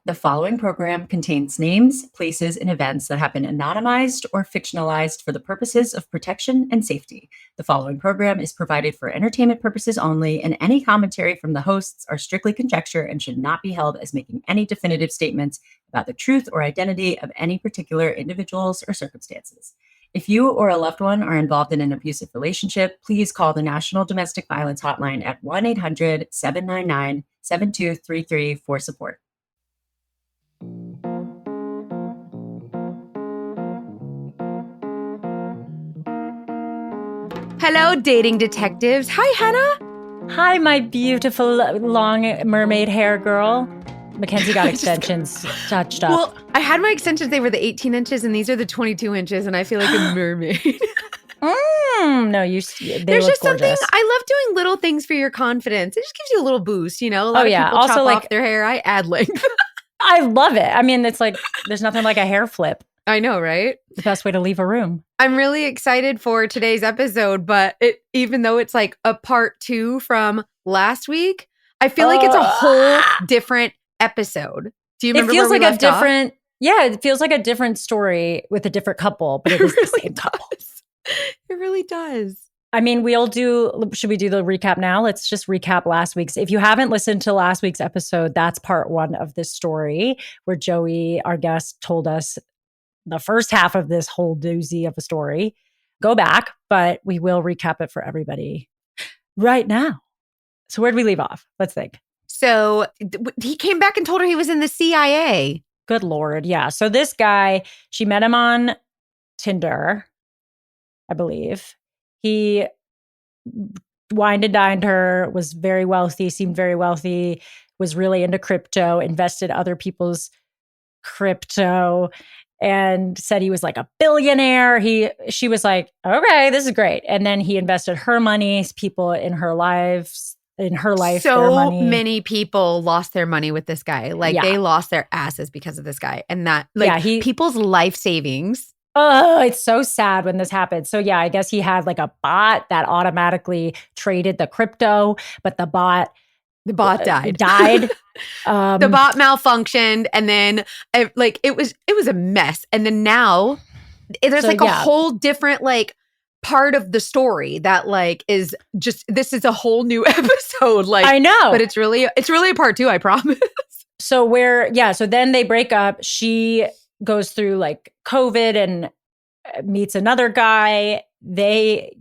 The following program contains names, places, and events that have been anonymized or fictionalized for the purposes of protection and safety. The following program is provided for entertainment purposes only, and any commentary from the hosts are strictly conjecture and should not be held as making any definitive statements about the truth or identity of any particular individuals or circumstances. If you or a loved one are involved in an abusive relationship, please call the National Domestic Violence Hotline at 1-800-799-7233 for support. Hello, dating detectives. Hi, Hannah. Hi, my beautiful long mermaid hair girl. Mackenzie got extensions touched up. Well, I had my extensions. They were the 18 inches, and these are the 22 inches, and I feel like a mermaid. No, There's look just something, gorgeous. I love doing little things for your confidence. It just gives you a little boost, you know? A lot Oh, of yeah. people Also, chop like- off their hair. I add length. I love it. I mean, it's like there's nothing like a hair flip. I know, right? The best way to leave a room. I'm really excited for today's episode, but even though it's like a part 2 from last week, I feel like it's a whole different episode. Do you remember It feels where we like a left off? different, yeah, it feels like a different story with a different couple, but it is the same couple. It really does. I mean, should we do the recap now? Let's just recap last week's. If you haven't listened to last week's episode, that's part 1 of this story where Joey, our guest, told us the first half of this whole doozy of a story. Go back, but we will recap it for everybody right now. So where'd we leave off? Let's think. So he came back and told her he was in the CIA. Good Lord. Yeah. So this guy, she met him on Tinder, I believe. He wined and dined her, was very wealthy, seemed very wealthy, was really into crypto, invested other people's crypto, and said he was like a billionaire. She was like, okay, this is great. And then he invested her money, people in her life, their money. So many people lost their money with this guy. Like, Yeah. they lost their asses because of this guy. And that, like, people's life savings. Oh, it's so sad when this happens. So yeah, I guess he had like a bot that automatically traded the crypto, but the bot died. The bot malfunctioned, and then it was a mess. And then now there's a whole different like part of the story that like is just, this is a whole new episode. Like, I know, but it's really a part 2. I promise. So so then they break up. She goes through like COVID and meets another guy. They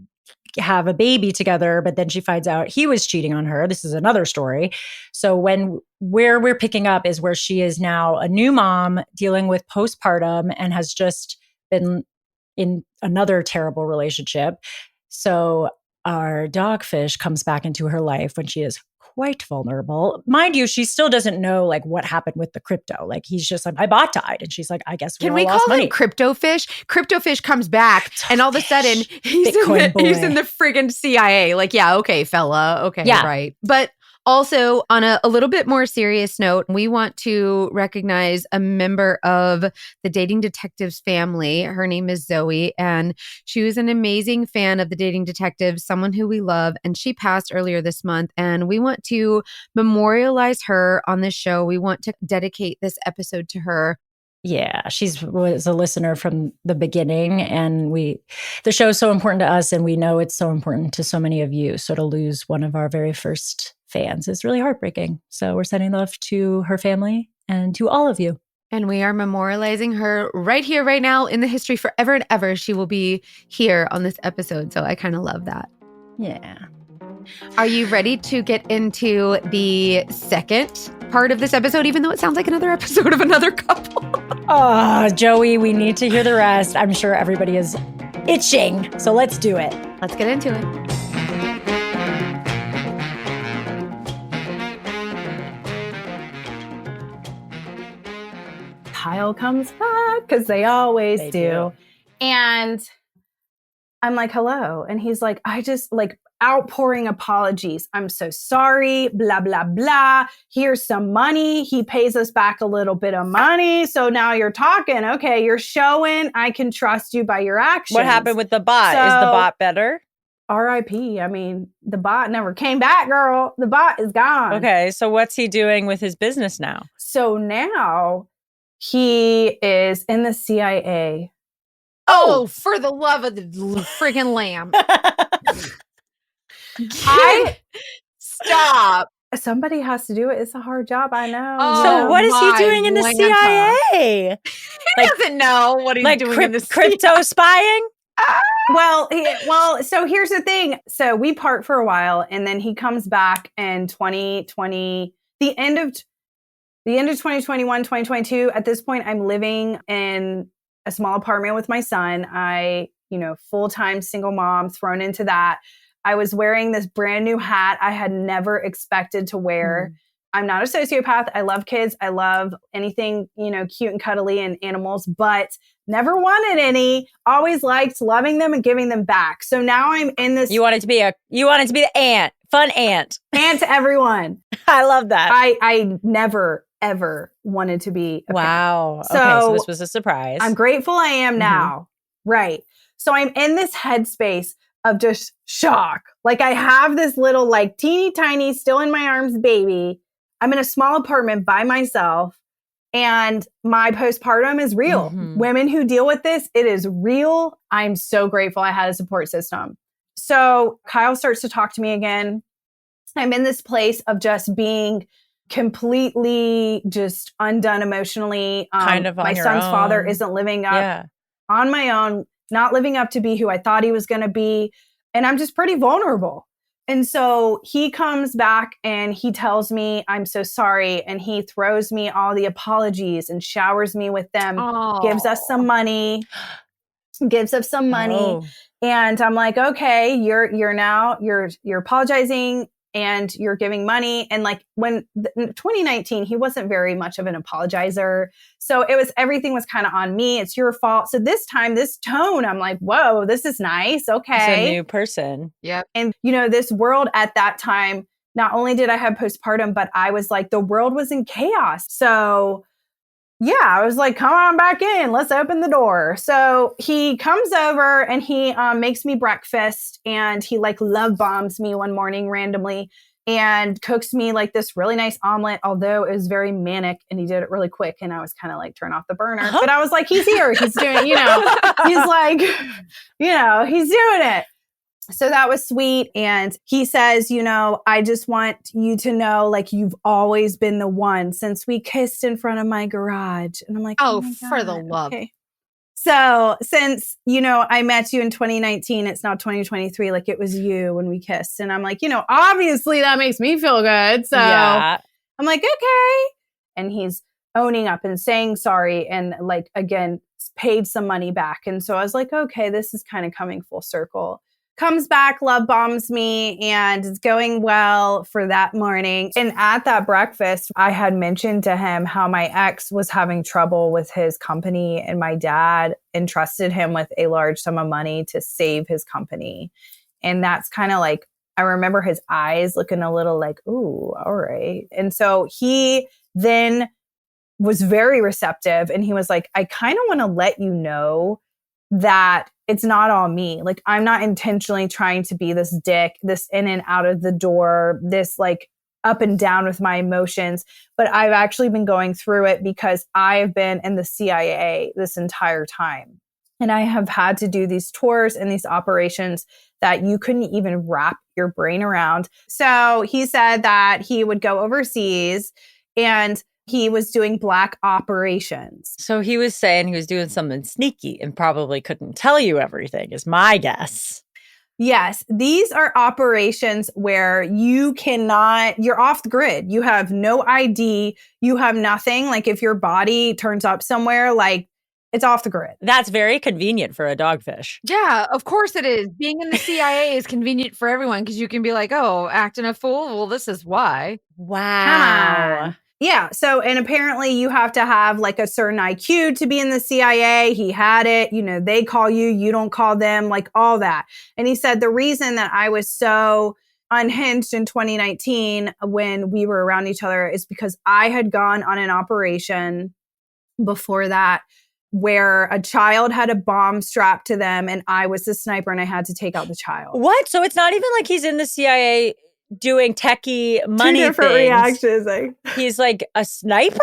have a baby together, but then she finds out he was cheating on her. This is another story. So where we're picking up is where she is now a new mom dealing with postpartum and has just been in another terrible relationship. So our dogfish comes back into her life when she is quite vulnerable. Mind you, she still doesn't know like what happened with the crypto. Like, he's just like, my bot died. And she's like, I guess Can we call him Crypto Fish? Crypto Fish comes back, and all of a sudden he's in the friggin' CIA. Like, yeah, okay, fella. Okay, yeah. Right. But also, on a little bit more serious note, we want to recognize a member of the Dating Detectives family. Her name is Zoe, and she was an amazing fan of the Dating Detectives, someone who we love, and she passed earlier this month, and we want to memorialize her on this show. We want to dedicate this episode to her. Yeah, was a listener from the beginning, and the show is so important to us, and we know it's so important to so many of you. So to lose one of our very first fans is really heartbreaking. So we're sending love to her family and to all of you. And we are memorializing her right here, right now, in the history forever and ever. She will be here on this episode. So I kind of love that. Yeah. Are you ready to get into the second part of this episode, even though it sounds like another episode of another couple? Oh, Joey, we need to hear the rest. I'm sure everybody is itching. So let's do it. Let's get into it. Kyle comes back because they always do. And I'm like, hello. And he's like, I just like outpouring apologies. I'm so sorry, blah, blah, blah. Here's some money. He pays us back a little bit of money. So now you're talking. Okay, you're showing I can trust you by your actions. What happened with the bot? Is the bot better? R.I.P. I mean, the bot never came back, girl. The bot is gone. Okay, so what's he doing with his business now? So now he is in the CIA. Oh, for the love of the friggin' lamb. Stop. Somebody has to do it. It's a hard job, I know. So what is he doing in the CIA? He doesn't know what he's doing in the crypto spying? So here's the thing. So we part for a while, and then he comes back in 2020, the end of 2021, 2022. At this point, I'm living in a small apartment with my son. Full-time single mom thrown into that. I was wearing this brand new hat I had never expected to wear. I'm not a sociopath. I love kids. I love anything, cute and cuddly and animals, but never wanted any. Always liked loving them and giving them back. So now I'm in this. You wanted to be the aunt, fun aunt. Aunt to everyone. I love that. I never, ever wanted to be a wow. parent. So this was a surprise. I'm grateful I am now. Right. So I'm in this headspace of just shock. Like I have this little teeny tiny, still in my arms baby. I'm in a small apartment by myself and my postpartum is real. Women who deal with this, it is real. I'm so grateful I had a support system. So Kyle starts to talk to me again. I'm in this place of just being completely just undone emotionally. Kind of on my your son's own. father isn't living up on my own, not living up to be who I thought he was going to be. And I'm just pretty vulnerable. And so he comes back and he tells me, I'm so sorry. And he throws me all the apologies and showers me with them, gives us some money. And I'm like, okay, you're apologizing and you're giving money. And when 2019, he wasn't very much of an apologizer. So everything was kind of on me. It's your fault. So this time, this tone, I'm like, whoa, this is nice. Okay. It's a new person. Yep. And this world at that time, not only did I have postpartum, but I was the world was in chaos. So yeah, I was like, come on back in. Let's open the door. So he comes over and he makes me breakfast and he love bombs me one morning randomly and cooks me this really nice omelet, although it was very manic and he did it really quick. And I was kind of turn off the burner, but I was like, he's here. He's doing, he's doing it. So that was sweet. And he says, I just want you to know, you've always been the one since we kissed in front of my garage. And I'm like, oh my for God, the love. Okay. So since, I met you in 2019, it's now 2023, it was you when we kissed. And I'm like, obviously that makes me feel good. So I'm like, okay. And he's owning up and saying sorry and again, paid some money back. And so I was like, okay, this is kind of coming full circle. Comes back, love bombs me, and it's going well for that morning. And at that breakfast, I had mentioned to him how my ex was having trouble with his company and my dad entrusted him with a large sum of money to save his company. And that's kind of I remember his eyes looking a little ooh, all right. And so he then was very receptive and he was like, I kind of want to let you know that it's not all me. I'm not intentionally trying to be this dick, this in and out of the door, this up and down with my emotions. But I've actually been going through it because I've been in the CIA this entire time. And I have had to do these tours and these operations that you couldn't even wrap your brain around. So he said that he would go overseas and he was doing black operations. So he was saying he was doing something sneaky and probably couldn't tell you everything, is my guess. Yes. These are operations where you're off the grid. You have no ID. You have nothing. If your body turns up somewhere, it's off the grid. That's very convenient for a dogfish. Yeah, of course it is. Being in the CIA is convenient for everyone because you can be acting a fool. Well, this is why. Wow. Yeah. So, and apparently you have to have a certain IQ to be in the CIA. He had it, they call you, you don't call them, all that. And he said the reason that I was so unhinged in 2019 when we were around each other is because I had gone on an operation before that where a child had a bomb strapped to them and I was the sniper and I had to take out the child. What? So it's not even like he's in the CIA doing techie money Two different things. reactions. He's like a sniper?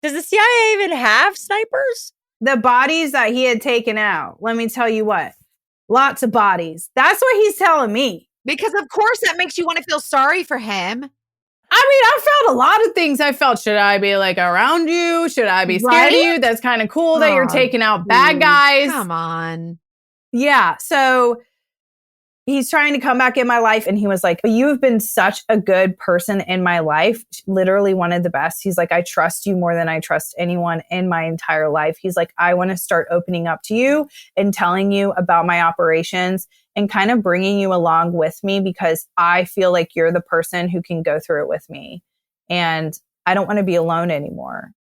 Does the CIA even have snipers? The bodies that he had taken out, let me tell you what, lots of bodies. That's what he's telling me. Because of course that makes you want to feel sorry for him. I mean, I felt a lot of things. I felt, should I be like around you? Should I be scared of you? That's kind of cool that you're taking out bad guys. Come on. Yeah. So he's trying to come back in my life. And he was like, you have been such a good person in my life. Literally one of the best. He's like, I trust you more than I trust anyone in my entire life. He's like, I want to start opening up to you and telling you about my operations and kind of bringing you along with me because I feel like you're the person who can go through it with me. And I don't want to be alone anymore.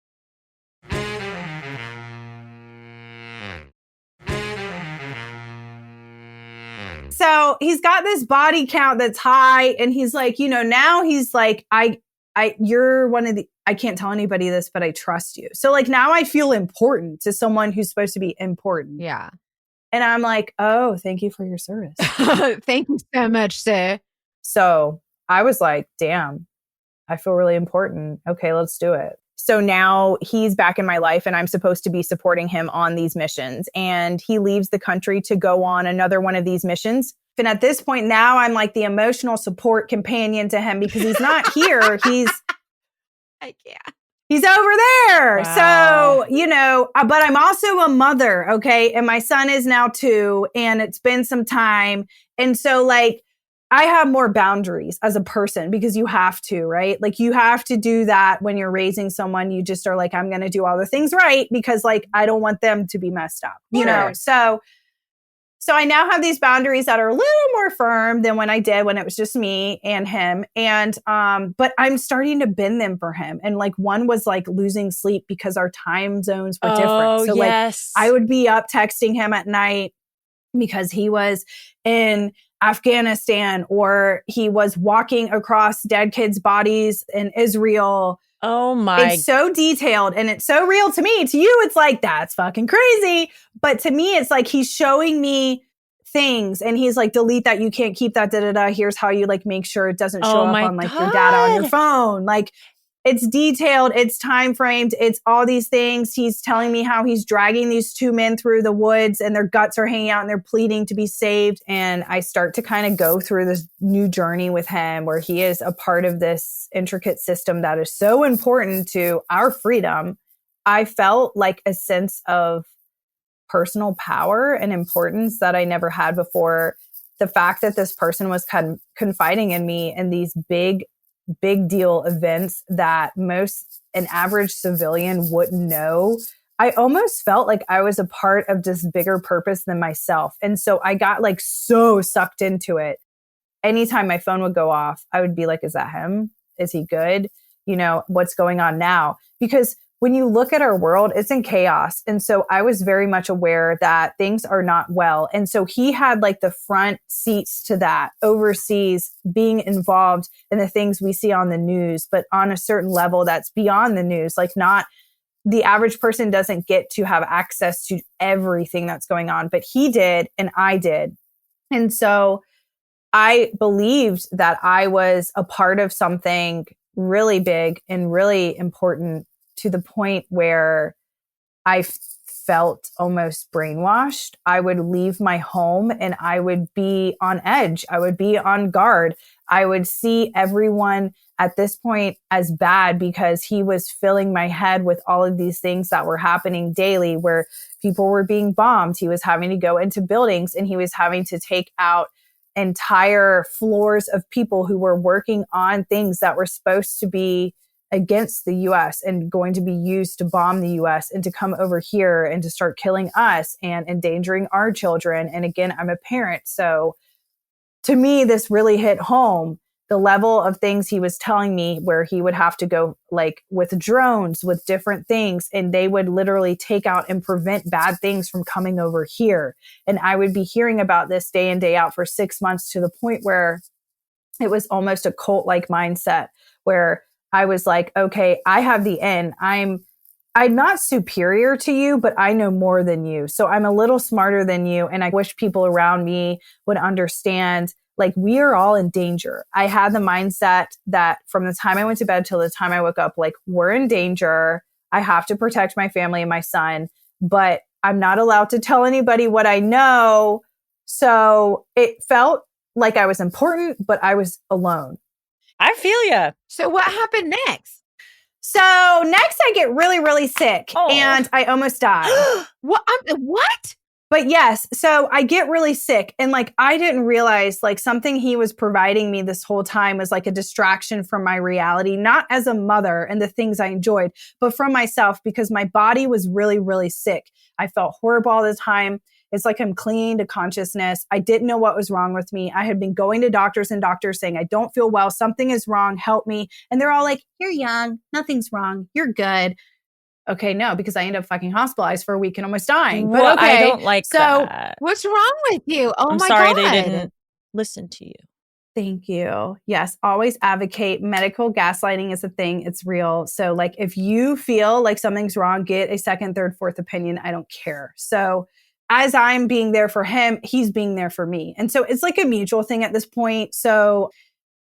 So he's got this body count that's high. And he's like, now he's like, you're one of the, I can't tell anybody this, but I trust you. So like now I feel important to someone who's supposed to be important. Yeah. And I'm like, oh, thank you for your service. Thank you so much, sir. So I was like, damn, I feel really important. Okay, let's do it. So now he's back in my life and I'm supposed to be supporting him on these missions. And he leaves the country to go on another one of these missions. And at this point now I'm like the emotional support companion to him because he's not here. I can't. He's over there. Wow. So, but I'm also a mother. Okay. And my son is now 2 and it's been some time. And so like, I have more boundaries as a person because you have to, right? Like you have to do that when you're raising someone. You just are like, I'm going to do all the things right because like, I don't want them to be messed up, So I now have these boundaries that are a little more firm than when I did when it was just me and him. And, but I'm starting to bend them for him. And like one was like losing sleep because our time zones were different. So yes. like I would be up texting him at night because he was in Afghanistan or he was walking across dead kids' bodies in Israel. Oh my. It's so detailed and it's so real to me. To you, it's like, that's fucking crazy. But to me, it's like he's showing me things and he's like, delete that. You can't keep that. Here's how you like make sure it doesn't show up on like your data on your phone. Like it's detailed, it's time framed, it's all these things. He's telling me how he's dragging these 2 men through the woods and their guts are hanging out and they're pleading to be saved. And I start to kind of go through this new journey with him where he is a part of this intricate system that is so important to our freedom. I felt like a sense of personal power and importance that I never had before. The fact that this person was confiding in me in these big deal events that an average civilian wouldn't know. I almost felt like I was a part of this bigger purpose than myself. And so I got like so sucked into it. Anytime my phone would go off, I would be like, is that him? Is he good? What's going on now? Because when you look at our world, it's in chaos. And so I was very much aware that things are not well. And so he had like the front seats to that overseas, being involved in the things we see on the news, but on a certain level that's beyond the news. Like not the average person doesn't get to have access to everything that's going on, but he did and I did. And so I believed that I was a part of something really big and really important to the point where I felt almost brainwashed. I would leave my home and I would be on edge. I would be on guard. I would see everyone at this point as bad because he was filling my head with all of these things that were happening daily where people were being bombed. He was having to go into buildings and he was having to take out entire floors of people who were working on things that were supposed to be against the US and going to be used to bomb the US and to come over here and to start killing us and endangering our children. And again, I'm a parent. So to me, this really hit home. The level of things he was telling me where he would have to go like with drones, with different things, and they would literally take out and prevent bad things from coming over here. And I would be hearing about this day in, day out for 6 months to the point where it was almost a cult-like mindset where I was like, okay, I have the end. I'm I'm not superior to you, but I know more than you. So I'm a little smarter than you. And I wish people around me would understand, like, we are all in danger. I had the mindset that from the time I went to bed till the time I woke up, like, we're in danger. I have to protect my family and my son, but I'm not allowed to tell anybody what I know. So it felt like I was important, but I was alone. I feel ya. So what happened next? So next I get really, really sick and I almost die. What? But yes, so I get really sick and like, I didn't realize like something he was providing me this whole time was like a distraction from my reality, not as a mother and the things I enjoyed, but from myself because my body was really, really sick. I felt horrible all the time. It's like I'm clinging to consciousness. I didn't know what was wrong with me. I had been going to doctors and doctors saying, I don't feel well. Something is wrong. Help me. And they're all like, you're young. Nothing's wrong. You're good. Okay, no, because I ended up fucking hospitalized for a week and almost dying. But Well, okay. I don't like that. What's wrong with you? Oh I'm my sorry God. they didn't listen to you. Thank you. Yes, always advocate. Medical gaslighting is a thing. It's real. So like if you feel like something's wrong, get a second, third, fourth opinion. I don't care. So as I'm being there for him, he's being there for me. And so it's like a mutual thing at this point. So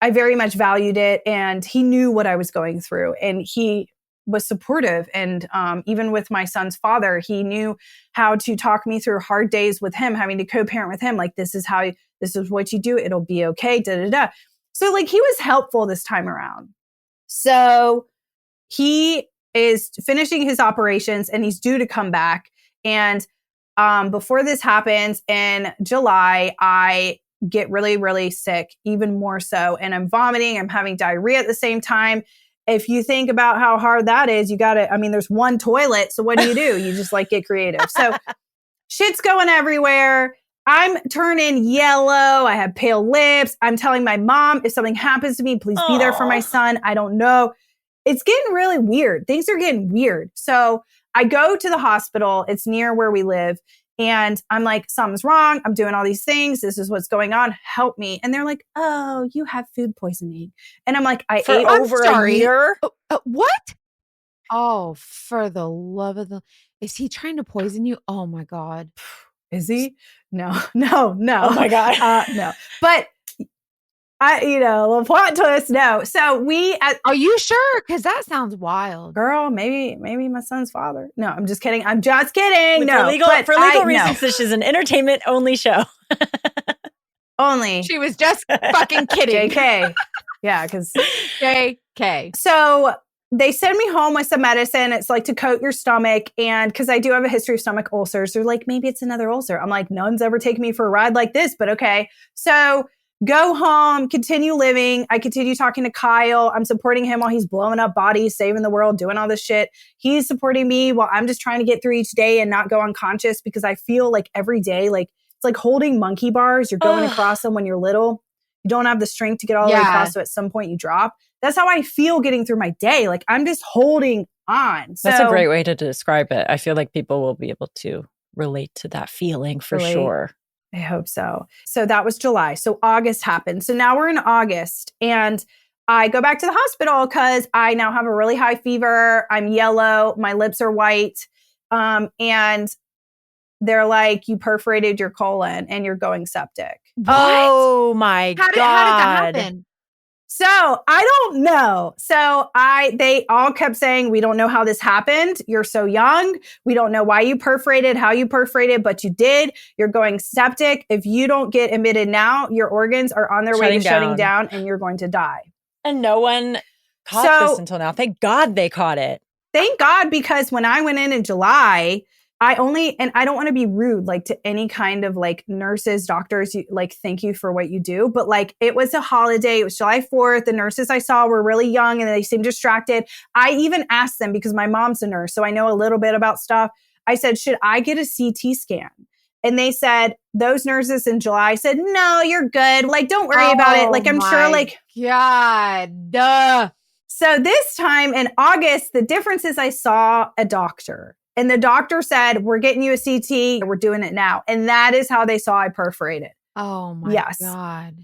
I very much valued it. And he knew what I was going through and he was supportive. And even with my son's father, he knew how to talk me through hard days with him, having to co-parent with him. Like, this is what you do. It'll be okay. Da, da, da. So like he was helpful this time around. So he is finishing his operations and he's due to come back. And before this happens in July, I get really, really sick, even more so. And I'm vomiting. I'm having diarrhea at the same time. If you think about how hard that is, there's one toilet. So what do? You just like get creative. So shit's going everywhere. I'm turning yellow. I have pale lips. I'm telling my mom, if something happens to me, please be there for my son. I don't know. It's getting really weird. Things are getting weird. So I go to the hospital. It's near where we live. And I'm like, something's wrong. I'm doing all these things. This is what's going on. Help me. And they're like, oh, you have food poisoning. And I'm like, I ate over a year. What? Oh, for the love of is he trying to poison you? Oh my God. Is he? No. Oh my God. No. But the plot twist, no. So are you sure? Because that sounds wild. Girl, maybe my son's father. No, I'm just kidding. I'm just kidding. No, for legal reasons, this is an entertainment only show. Only. She was just fucking kidding. JK. Yeah, because JK. So they send me home with some medicine. It's like to coat your stomach. And because I do have a history of stomach ulcers, they're like, maybe it's another ulcer. I'm like, no one's ever taken me for a ride like this, but okay. So go home, continue living. I continue talking to Kyle. I'm supporting him while he's blowing up bodies, saving the world, doing all this shit. He's supporting me while I'm just trying to get through each day and not go unconscious because I feel like every day, like it's like holding monkey bars. You're going across them when you're little. You don't have the strength to get all the way across. So at some point you drop. That's how I feel getting through my day. Like I'm just holding on. So, that's a great way to describe it. I feel like people will be able to relate to that feeling for sure. I hope so. So that was July. So August happened. So now we're in August and I go back to the hospital because I now have a really high fever. I'm yellow. My lips are white. And they're like, you perforated your colon and you're going septic. What? Oh my God. How did that happen? So I don't know. So they all kept saying, we don't know how this happened. You're so young. We don't know why you perforated, how you perforated, but you did. You're going septic. If you don't get admitted now, your organs are on their way to shutting down and you're going to die. And no one caught this until now. Thank God they caught it. Thank God, because when I went in July, I don't want to be rude, like to any kind of like nurses, doctors, thank you for what you do. But like, it was a holiday. It was July 4th. The nurses I saw were really young and they seemed distracted. I even asked them because my mom's a nurse, so I know a little bit about stuff. I said, should I get a CT scan? And they said, those nurses in July said, no, you're good. Like, don't worry about it. Like, I'm sure like. God. Duh. So this time in August, the difference is I saw a doctor. And the doctor said, we're getting you a CT. We're doing it now. And that is how they saw I perforated. Oh my God.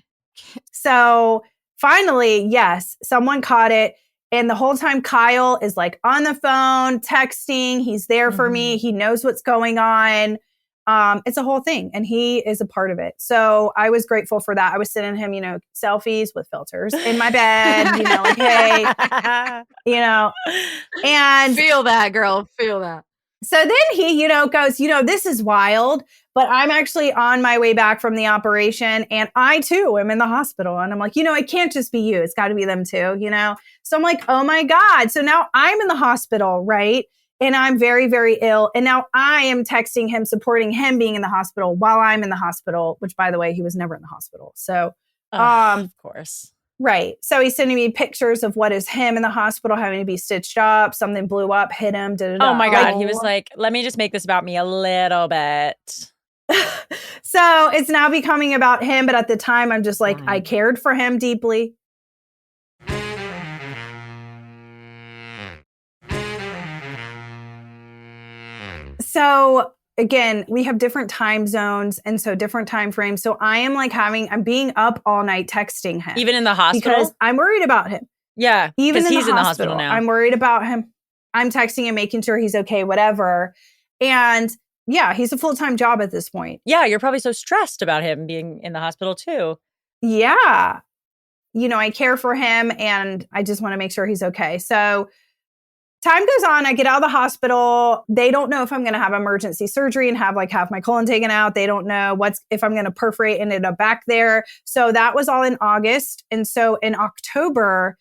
So finally, yes, someone caught it. And the whole time Kyle is like on the phone, texting. He's there for me. He knows what's going on. It's a whole thing. And he is a part of it. So I was grateful for that. I was sending him, selfies with filters in my bed, like, hey, and feel that, girl. Feel that. So then he, goes, this is wild, but I'm actually on my way back from the operation. And I too am in the hospital. And I'm like, it can't just be you. It's got to be them too, So I'm like, oh my God. So now I'm in the hospital, right? And I'm very, very ill. And now I am texting him, supporting him being in the hospital while I'm in the hospital, which by the way, he was never in the hospital. So, of course. Right. So he's sending me pictures of what is him in the hospital having to be stitched up. Something blew up, hit him. Oh my God. He was like, let me just make this about me a little bit. So it's now becoming about him. But at the time, I'm just like, I cared for him deeply. So again, we have different time zones and so different time frames. So I am like I'm being up all night texting him. Even in the hospital? Because I'm worried about him. Yeah. Even he's in the hospital now. I'm worried about him. I'm texting him, making sure he's okay, whatever. And yeah, he's a full-time job at this point. Yeah. You're probably so stressed about him being in the hospital too. Yeah. I care for him and I just want to make sure he's okay. So time goes on. I get out of the hospital. They don't know if I'm going to have emergency surgery and have like half my colon taken out. They don't know if I'm going to perforate and end up back there. So that was all in August. And so in October,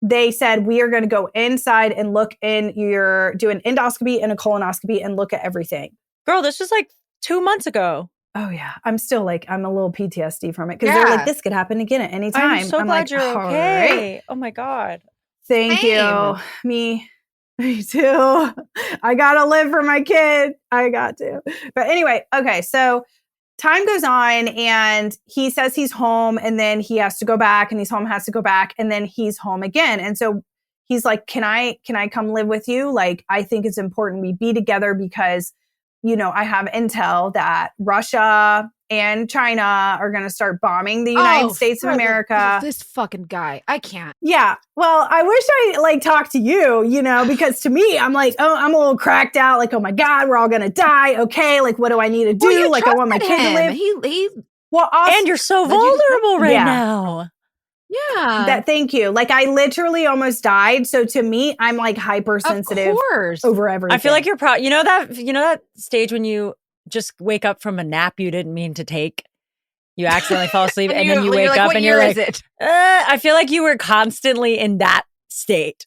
they said, we are going to go inside and do an endoscopy and a colonoscopy and look at everything. Girl, this was like 2 months ago. Oh yeah. I'm still like, I'm a little PTSD from it. Cause they're like, this could happen again at any time. I'm so glad like, you're okay. Right. Oh my God. Thank you. Me too. I got to live for my kid. I got to. But anyway, okay. So time goes on and he says he's home and then he has to go back and he's home, has to go back and then he's home again. And so he's like, can I come live with you? Like, I think it's important we be together because, I have intel that Russia and China are going to start bombing the United States of America. This fucking guy. I can't. Yeah. Well, I wish I talked to you, because to me, I'm like, oh, I'm a little cracked out. Like, oh my God, we're all going to die. Okay. Like, what do I need to do? Well, like, I want my kid to live. And you're so vulnerable right now. Yeah. Thank you. Like, I literally almost died. So to me, I'm like hypersensitive over everything. I feel like you're proud. You know that stage when you just wake up from a nap you didn't mean to take? You accidentally fall asleep and then you wake up and you're like, I feel like you were constantly in that state.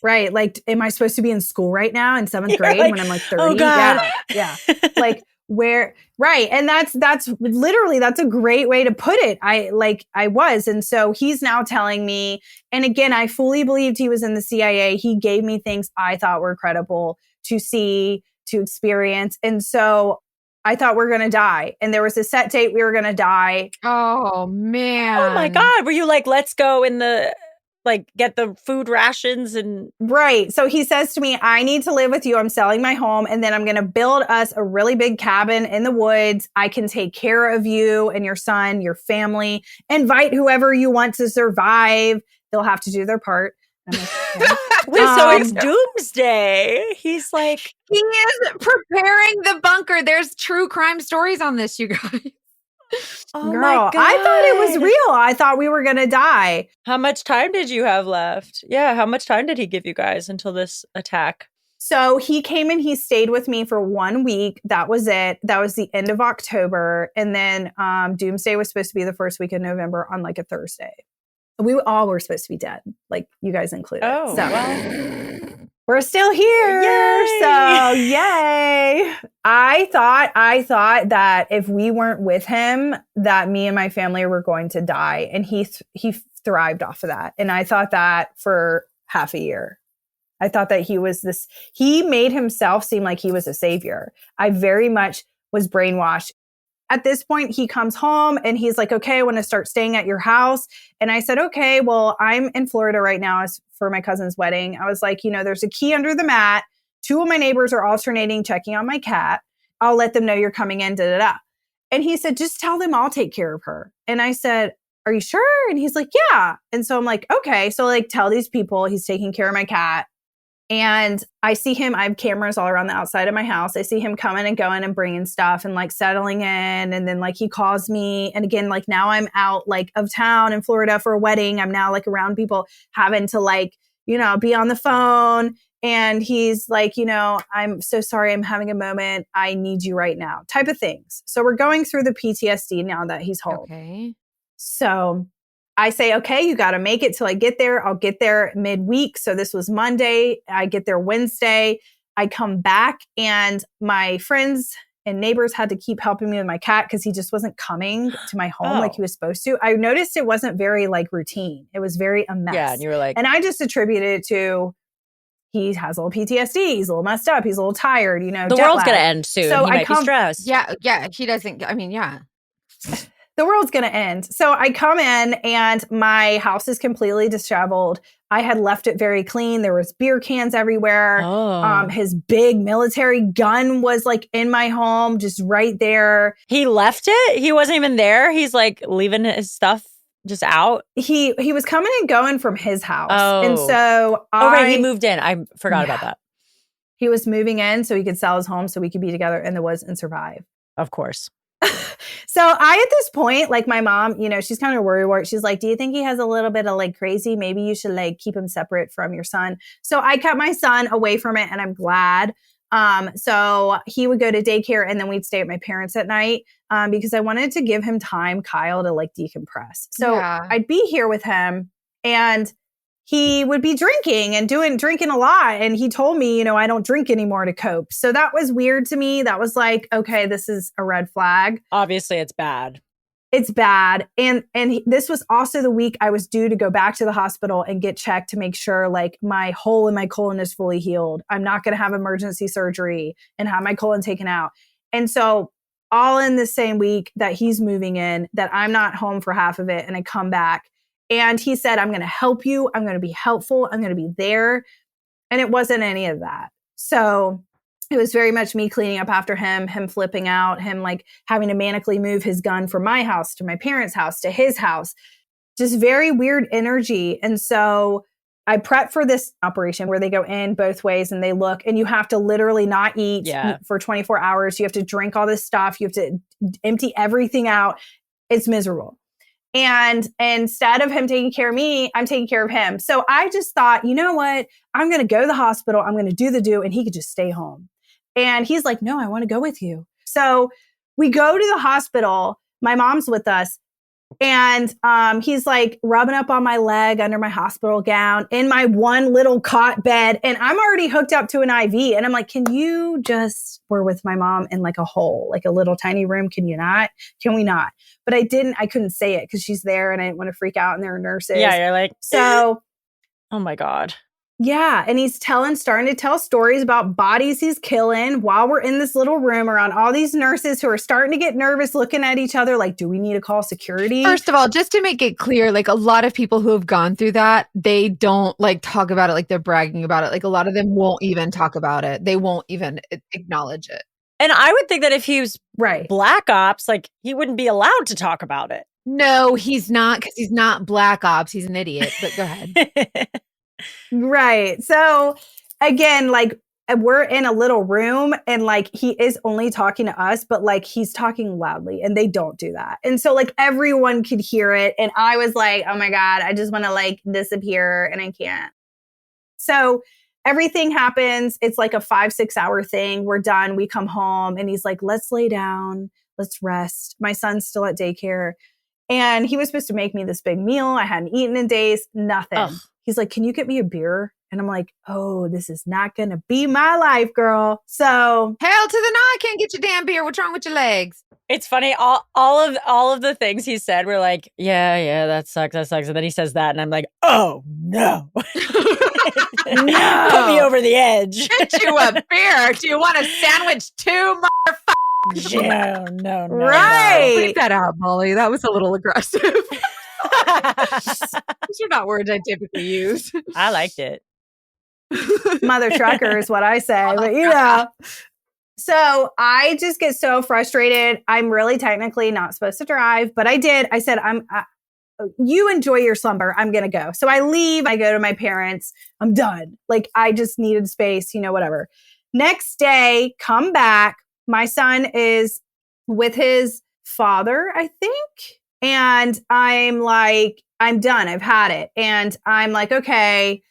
Right. Like, am I supposed to be in school right now in 7th grade when I'm like 30? Oh God. Yeah. Like, right. And that's literally, that's a great way to put it. I was. And so he's now telling me, and again, I fully believed he was in the CIA. He gave me things I thought were credible to see, to experience. And so I thought we're going to die. And there was a set date we were going to die. Oh man. Oh my God. Were you like, let's go get the food rations and... Right. So he says to me, I need to live with you. I'm selling my home and then I'm going to build us a really big cabin in the woods. I can take care of you and your son, your family, invite whoever you want to survive. They'll have to do their part. I'm like, okay. Wait, so it's doomsday. He's like... He is preparing the bunker. There's true crime stories on this, you guys. Oh Girl, my God. I thought it was real. I thought we were going to die. How much time did you have left? Yeah, how much time did he give you guys until this attack? So he came and he stayed with me for 1 week. That was it. That was the end of October. And then doomsday was supposed to be the first week of November on like a Thursday. We all were supposed to be dead, like you guys included. Oh, so. well. We're still here. Yay! So yay. I thought that if we weren't with him, that me and my family were going to die. And he thrived off of that. And I thought that for half a year. I thought that he made himself seem like he was a savior. I very much was brainwashed. At this point, he comes home and he's like, okay, I want to start staying at your house. And I said, okay, well, I'm in Florida right now for my cousin's wedding. I was like, there's a key under the mat. 2 of my neighbors are alternating checking on my cat. I'll let them know you're coming in, da, da, da. And he said, just tell them I'll take care of her. And I said, are you sure? And he's like, yeah. And so I'm like, okay. So like tell these people he's taking care of my cat. And I see him, I have cameras all around the outside of my house. I see him coming and going and bringing stuff and like settling in. And then like he calls me. And again, like now I'm out like of town in Florida for a wedding. I'm now like around people having to like, you know, be on the phone. And he's like, you know, I'm so sorry. I'm having a moment. I need you right now type of things. So we're going through the PTSD now that he's home. Okay. So I say, okay, you got to make it till I get there. I'll get there midweek. So this was Monday. I get there Wednesday. I come back and my friends and neighbors had to keep helping me with my cat because he just wasn't coming to my home like he was supposed to. I noticed it wasn't very like routine. It was very a mess. Yeah, and you were like, and I just attributed it to he has a little PTSD. He's a little messed up. He's a little tired. You know, the world's gonna end soon. So he might be stressed. Yeah. He doesn't. I mean, yeah. The world's going to end. So I come in and my house is completely disheveled. I had left it very clean. There was beer cans everywhere. His big military gun was like in my home, just right there. He left it? He wasn't even there? He's like leaving his stuff just out? He was coming and going from his house. And so right, he moved in. I forgot about that. He was moving in so he could sell his home so we could be together in the woods and survive. Of course. So I, at this point, like my mom, you know, she's kind of worried. She's like, do you think he has a little bit of like crazy? Maybe you should like keep him separate from your son. So I kept my son away from it and I'm glad. So he would go to daycare and then we'd stay at my parents at night because I wanted to give him time, Kyle, to like decompress. So I'd be here with him and he would be drinking a lot. And he told me, you know, I don't drink anymore to cope. So that was weird to me. That was like, okay, this is a red flag. Obviously it's bad. It's bad. And this was also the week I was due to go back to the hospital and get checked to make sure like my hole in my colon is fully healed. I'm not going to have emergency surgery and have my colon taken out. And so all in the same week that he's moving in, that I'm not home for half of it and I come back. And he said, I'm going to help you. I'm going to be helpful. I'm going to be there. And it wasn't any of that. So it was very much me cleaning up after him flipping out, him like having to manically move his gun from my house to my parents' house to his house. Just very weird energy. And so I prep for this operation where they go in both ways and they look and you have to literally not eat for 24 hours. You have to drink all this stuff. You have to empty everything out. It's miserable. And instead of him taking care of me, I'm taking care of him. So I just thought, you know what? I'm going to go to the hospital. I'm going to do the do. And he could just stay home. And he's like, no, I want to go with you. So we go to the hospital. My mom's with us. And he's like rubbing up on my leg under my hospital gown in my one little cot bed. And I'm already hooked up to an IV. And I'm like, can you just, we're with my mom in like a hole, like a little tiny room. Can you not? Can we not? But I couldn't say it because she's there and I didn't want to freak out and there are nurses. Yeah, you're like, so. Oh my God. Yeah. And he's starting to tell stories about bodies he's killing while we're in this little room around all these nurses who are starting to get nervous looking at each other. Like, do we need to call security? First of all, just to make it clear, like a lot of people who have gone through that, they don't like talk about it like they're bragging about it. Like a lot of them won't even talk about it. They won't even acknowledge it. And I would think that if he was Black Ops, like he wouldn't be allowed to talk about it. No, he's not because he's not Black Ops. He's an idiot. But go ahead. Right. So again, like we're in a little room and like he is only talking to us, but like he's talking loudly and they don't do that. And so like everyone could hear it. And I was like, oh my God, I just want to like disappear and I can't. So everything happens. It's like a 5-6 hour thing. We're done. We come home and he's like, let's lay down. Let's rest. My son's still at daycare. And he was supposed to make me this big meal. I hadn't eaten in days, nothing. Ugh. He's like, can you get me a beer? And I'm like, oh, this is not going to be my life, girl. So hell to the no, I can't get your damn beer. What's wrong with your legs? It's funny. All of the things he said were like, yeah, that sucks. And then he says that. And I'm like, oh, no. No. Put me over the edge. Get you a beer. Do you want a sandwich too, motherfucker? Yeah, no. Right. Take that out, Molly. That was a little aggressive. These are not words I typically use. I liked it. Mother trucker is what I say, but you know. So I just get so frustrated. I'm really technically not supposed to drive, but I did. I said, you enjoy your slumber. I'm going to go. So I leave. I go to my parents. I'm done. Like, I just needed space, whatever. Next day, come back. My son is with his father, I think. And I'm like, I'm done. I've had it. And I'm like, okay.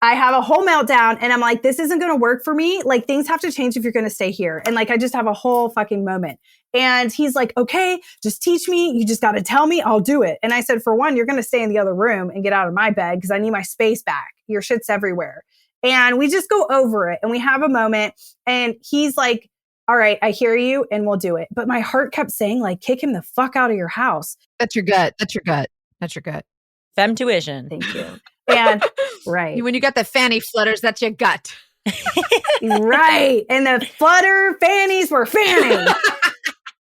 I have a whole meltdown and I'm like, this isn't going to work for me. Like, things have to change if you're going to stay here. And like, I just have a whole fucking moment. And he's like, okay, just teach me. You just got to tell me. I'll do it. And I said, for one, you're going to stay in the other room and get out of my bed because I need my space back. Your shit's everywhere. And we just go over it and we have a moment. And he's like, all right, I hear you and we'll do it. But my heart kept saying, like, kick him the fuck out of your house. That's your gut. That's your gut. That's your gut. Femtuition. Thank you. And right. When you got the fanny flutters, that's your gut. Right. And the flutter fannies were fanning.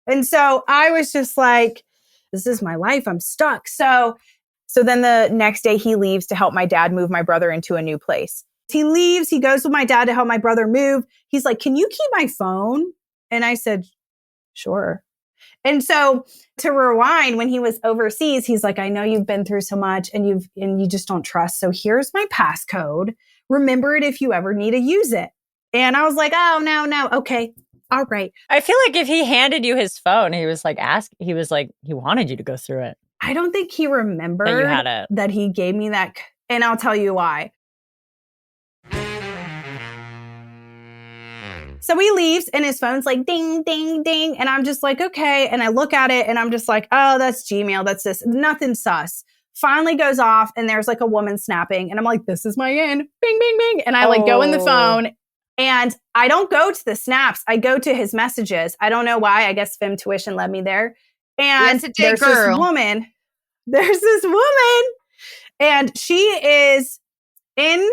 And so I was just like, this is my life. I'm stuck. So then the next day he leaves to help my dad move my brother into a new place. He leaves. He goes with my dad to help my brother move. He's like, can you keep my phone? And I said, sure. And so to rewind, when he was overseas, he's like, I know you've been through so much and you just don't trust. So here's my passcode. Remember it if you ever need to use it. And I was like, oh, no. Okay. All right. I feel like if he handed you his phone, he was like, he wanted you to go through it. I don't think he remembered that you had it. That he gave me that. And I'll tell you why. So he leaves and his phone's like ding, ding, ding. And I'm just like, okay. And I look at it and I'm just like, oh, that's Gmail. That's this. Nothing sus. Finally goes off and there's like a woman snapping. And I'm like, this is my in. Bing, bing, bing. And I like go in the phone and I don't go to the snaps. I go to his messages. I don't know why. I guess Femtuition led me there. And there's this woman. And she is in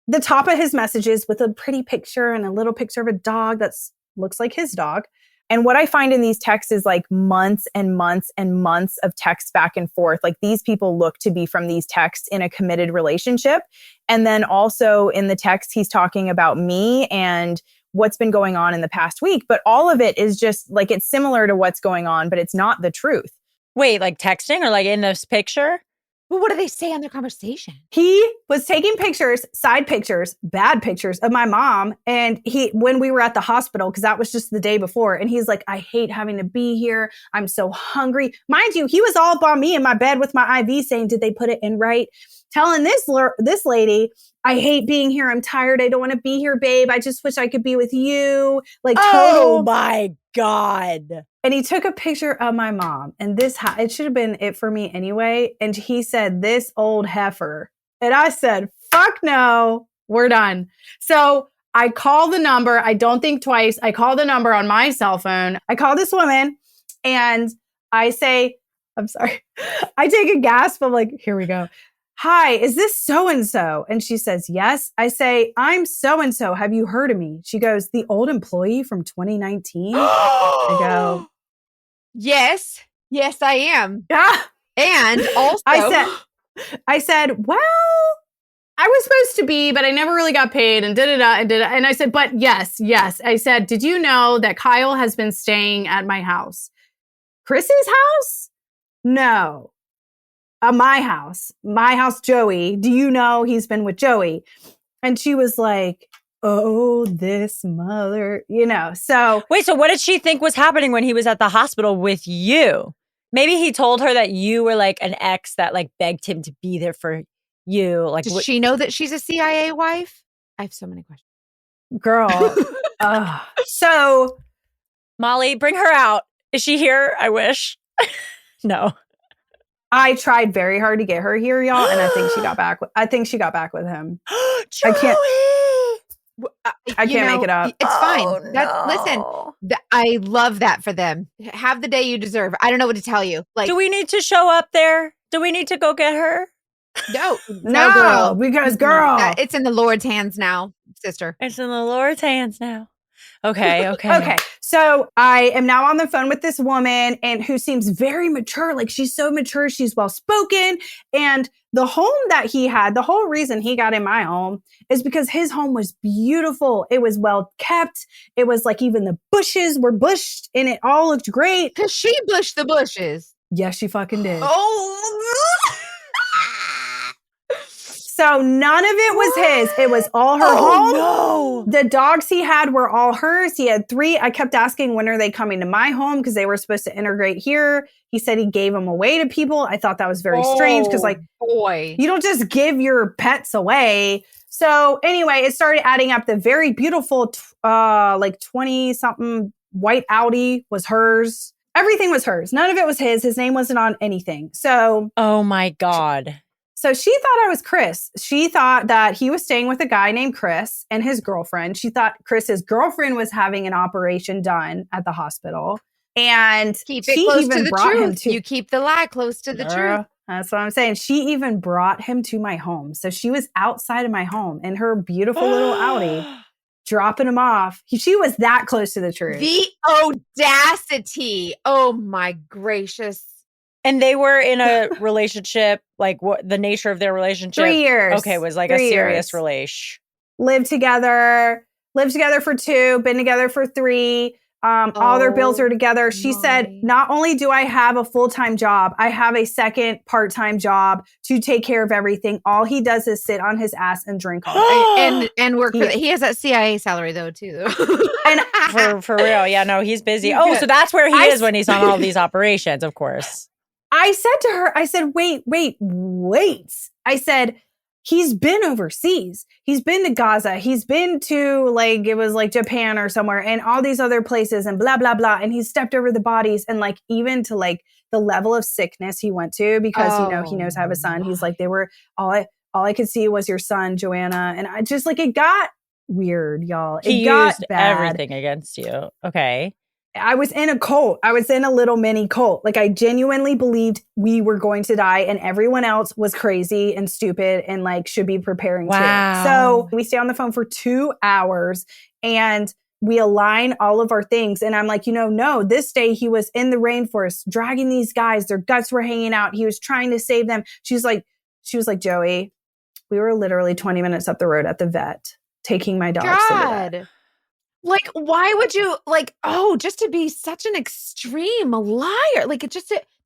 the top of his messages with a pretty picture and a little picture of a dog that looks like his dog. And what I find in these texts is like months and months and months of text back and forth. Like, these people look to be from these texts in a committed relationship. And then also in the text, he's talking about me and what's been going on in the past week. But all of it is just like, it's similar to what's going on, but it's not the truth. Wait, like texting or like in this picture? Well, what do they say on their conversation? He was taking pictures, side pictures, bad pictures of my mom. And when we were at the hospital, because that was just the day before. And he's like, I hate having to be here. I'm so hungry. Mind you, he was all up on me in my bed with my IV saying, did they put it in right? Telling this lady, I hate being here. I'm tired. I don't want to be here, babe. I just wish I could be with you. Like, oh my God. And he took a picture of my mom. And it should have been it for me anyway. And he said, this old heifer. And I said, fuck no, we're done. So I call the number. I don't think twice. I call the number on my cell phone. I call this woman and I say, I'm sorry. I take a gasp. I'm like, here we go. Hi, is this so-and-so? And she says, yes. I say, I'm so-and-so. Have you heard of me? She goes, the old employee from 2019. I go, yes, I am. yeah. And also, I said, well, I was supposed to be, but I never really got paid and And I said, but yes. I said, did you know that Kyle has been staying at my house? Chris's house? No. My house, Joey. Do you know he's been with Joey? And she was like, oh, this mother, so. Wait, so what did she think was happening when he was at the hospital with you? Maybe he told her that you were like an ex that like begged him to be there for you. Like, does she know that she's a CIA wife? I have so many questions. Girl. So. Molly, bring her out. Is she here? I wish. No. I tried very hard to get her here, y'all, and I think she got back. I think she got back with him. I can't make it up. It's fine. Listen, I love that for them. Have the day you deserve. I don't know what to tell you. Like, do we need to show up there? Do we need to go get her? No, girl. Because girl, it's in the Lord's hands now, sister. It's in the Lord's hands now. Okay. Okay. So I am now on the phone with this woman and who seems very mature. Like, she's so mature. She's well-spoken. And the home that he had, the whole reason he got in my home is because his home was beautiful. It was well kept. It was like even the bushes were bushed and it all looked great. Because she bushed the bushes. Yes, she fucking did. Oh. So none of it was his. It was all her home. No. The dogs he had were all hers. He had 3. I kept asking, when are they coming to my home? Because they were supposed to integrate here. He said he gave them away to people. I thought that was very strange because, like, boy, you don't just give your pets away. So anyway, it started adding up. The very beautiful, like 20-something white Audi was hers. Everything was hers. None of it was his. His name wasn't on anything. So, oh my God. So she thought I was Chris. She thought that he was staying with a guy named Chris and his girlfriend. She thought Chris's girlfriend was having an operation done at the hospital. And keep it close even to the brought him truth. to, you keep the lie close to the truth. That's what I'm saying. She even brought him to my home. So she was outside of my home in her beautiful little Audi, dropping him off. She was that close to the truth. The audacity. Oh my gracious. And they were in a relationship, like what the nature of their relationship? 3 years. Okay, was like a serious relation. Lived together for 2, been together for 3. All their bills are together. She said, not only do I have a full-time job, I have a second part-time job to take care of everything. All he does is sit on his ass and drink all day. and work for he has that CIA salary though too. And for real. Yeah, no, he's busy. Oh, so that's where he is when he's on all these operations, of course. I said to her, I said, wait. I said, he's been overseas. He's been to Gaza. He's been to it was like Japan or somewhere and all these other places and blah, blah, blah. And he's stepped over the bodies and like even to like the level of sickness he went to because, he knows I have a son. He's like, they were all I could see was your son, Joanna. And I just like, it got weird, y'all. It got bad. Everything against you. Okay. I was in a cult. I was in a little mini cult. Like I genuinely believed we were going to die and everyone else was crazy and stupid and like should be preparing too. So we stay on the phone for 2 hours and we align all of our things. And I'm like, no, this day he was in the rainforest dragging these guys. Their guts were hanging out. He was trying to save them. She was like, Joey, we were literally 20 minutes up the road at the vet taking my dogs to the vet. Like, why would you just to be such an extreme liar? Like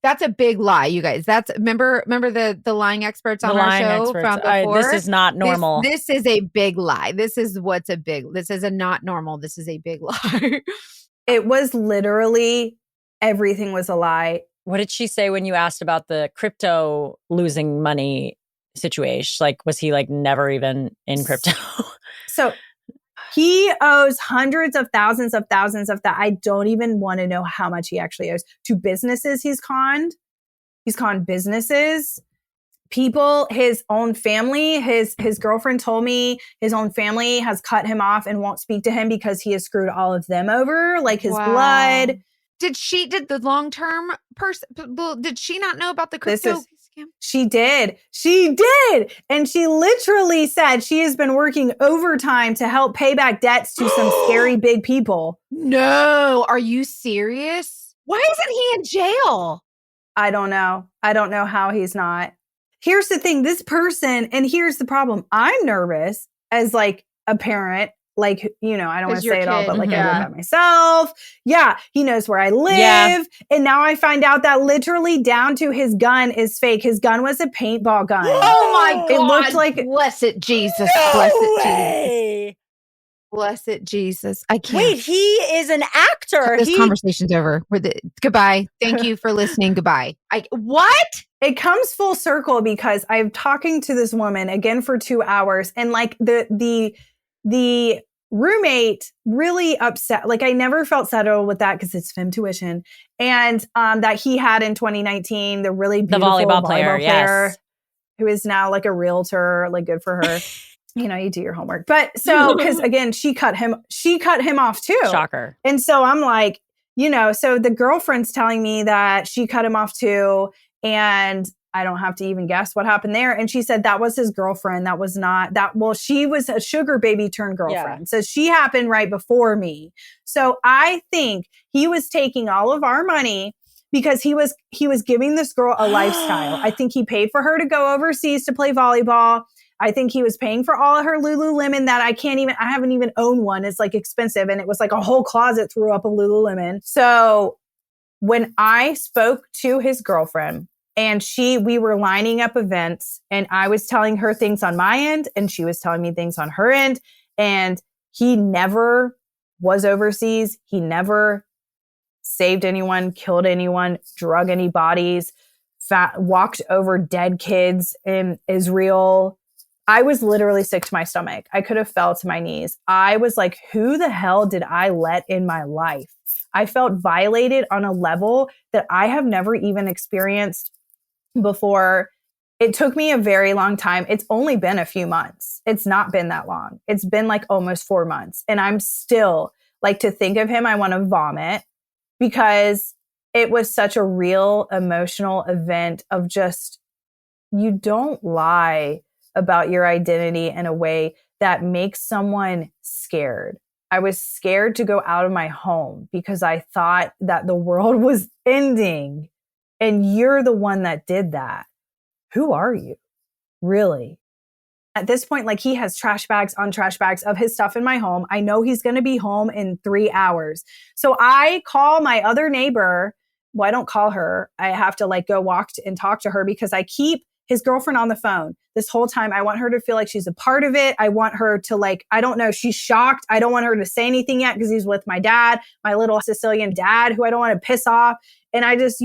that's a big lie, you guys. That's remember the lying experts on our show from before? This is not normal. This is a big lie. This is a not normal. This is a big lie. It was literally everything was a lie. What did she say when you asked about the crypto losing money situation? Like, was he like never even in crypto? So he owes hundreds of thousands of that. I don't even want to know how much he actually owes to businesses he's conned. He's conned businesses, people, his own family. His girlfriend told me his own family has cut him off and won't speak to him because he has screwed all of them over, like his blood. Did the long-term person, did she not know about the crypto scam? She did. And she literally said she has been working overtime to help pay back debts to some scary big people. No, are you serious? Why isn't he in jail? I don't know how he's not. Here's the thing, this person, and here's the problem. I'm nervous as like a parent. Like, I don't want to say it all, but like I live by myself. Yeah. He knows where I live. Yeah. And now I find out that literally down to his gun is fake. His gun was a paintball gun. Oh my God. It looked like, blessed Jesus. Blessed Jesus. I can't. Wait, he is an actor. This conversation's over. Goodbye. Thank you for listening. Goodbye. What? It comes full circle because I'm talking to this woman again for 2 hours and like the roommate really upset. Like I never felt settled with that because it's fem tuition. And that he had in 2019, the really beautiful volleyball player yes. who is now like a realtor, like good for her. You do your homework. But so, because again, she cut him off too. Shocker. And so I'm like, so the girlfriend's telling me that she cut him off too. And I don't have to even guess what happened there. And she said that was his girlfriend. That was not that. Well, she was a sugar baby turned girlfriend. Yeah. So she happened right before me. So I think he was taking all of our money because he was giving this girl a lifestyle. I think he paid for her to go overseas to play volleyball. I think he was paying for all of her Lululemon that I haven't even owned one. It's like expensive. And it was like a whole closet threw up of Lululemon. So when I spoke to his girlfriend and we were lining up events and I was telling her things on my end and she was telling me things on her end, and he never was overseas. He never saved anyone, killed anyone, drug any bodies, walked over dead kids in Israel. I was literally sick to my stomach. I could have fell to my knees. I was like, who the hell did I let in my life? I felt violated on a level that I have never even experienced before. It took me a very long time. It's only been a few months. It's not been that long. It's been like almost 4 months. And I'm still like, to think of him, I want to vomit, because it was such a real emotional event of just, you don't lie about your identity in a way that makes someone scared. I was scared to go out of my home because I thought that the world was ending, and you're the one that did that. Who are you? Really? At this point, like, he has trash bags on trash bags of his stuff in my home. I know he's going to be home in 3 hours. So I call my other neighbor. Well, I don't call her. I have to like go walk and talk to her because I keep his girlfriend on the phone this whole time. I want her to feel like she's a part of it. I want her to like, I don't know, she's shocked. I don't want her to say anything yet because he's with my dad, my little Sicilian dad, who I don't want to piss off. And I just,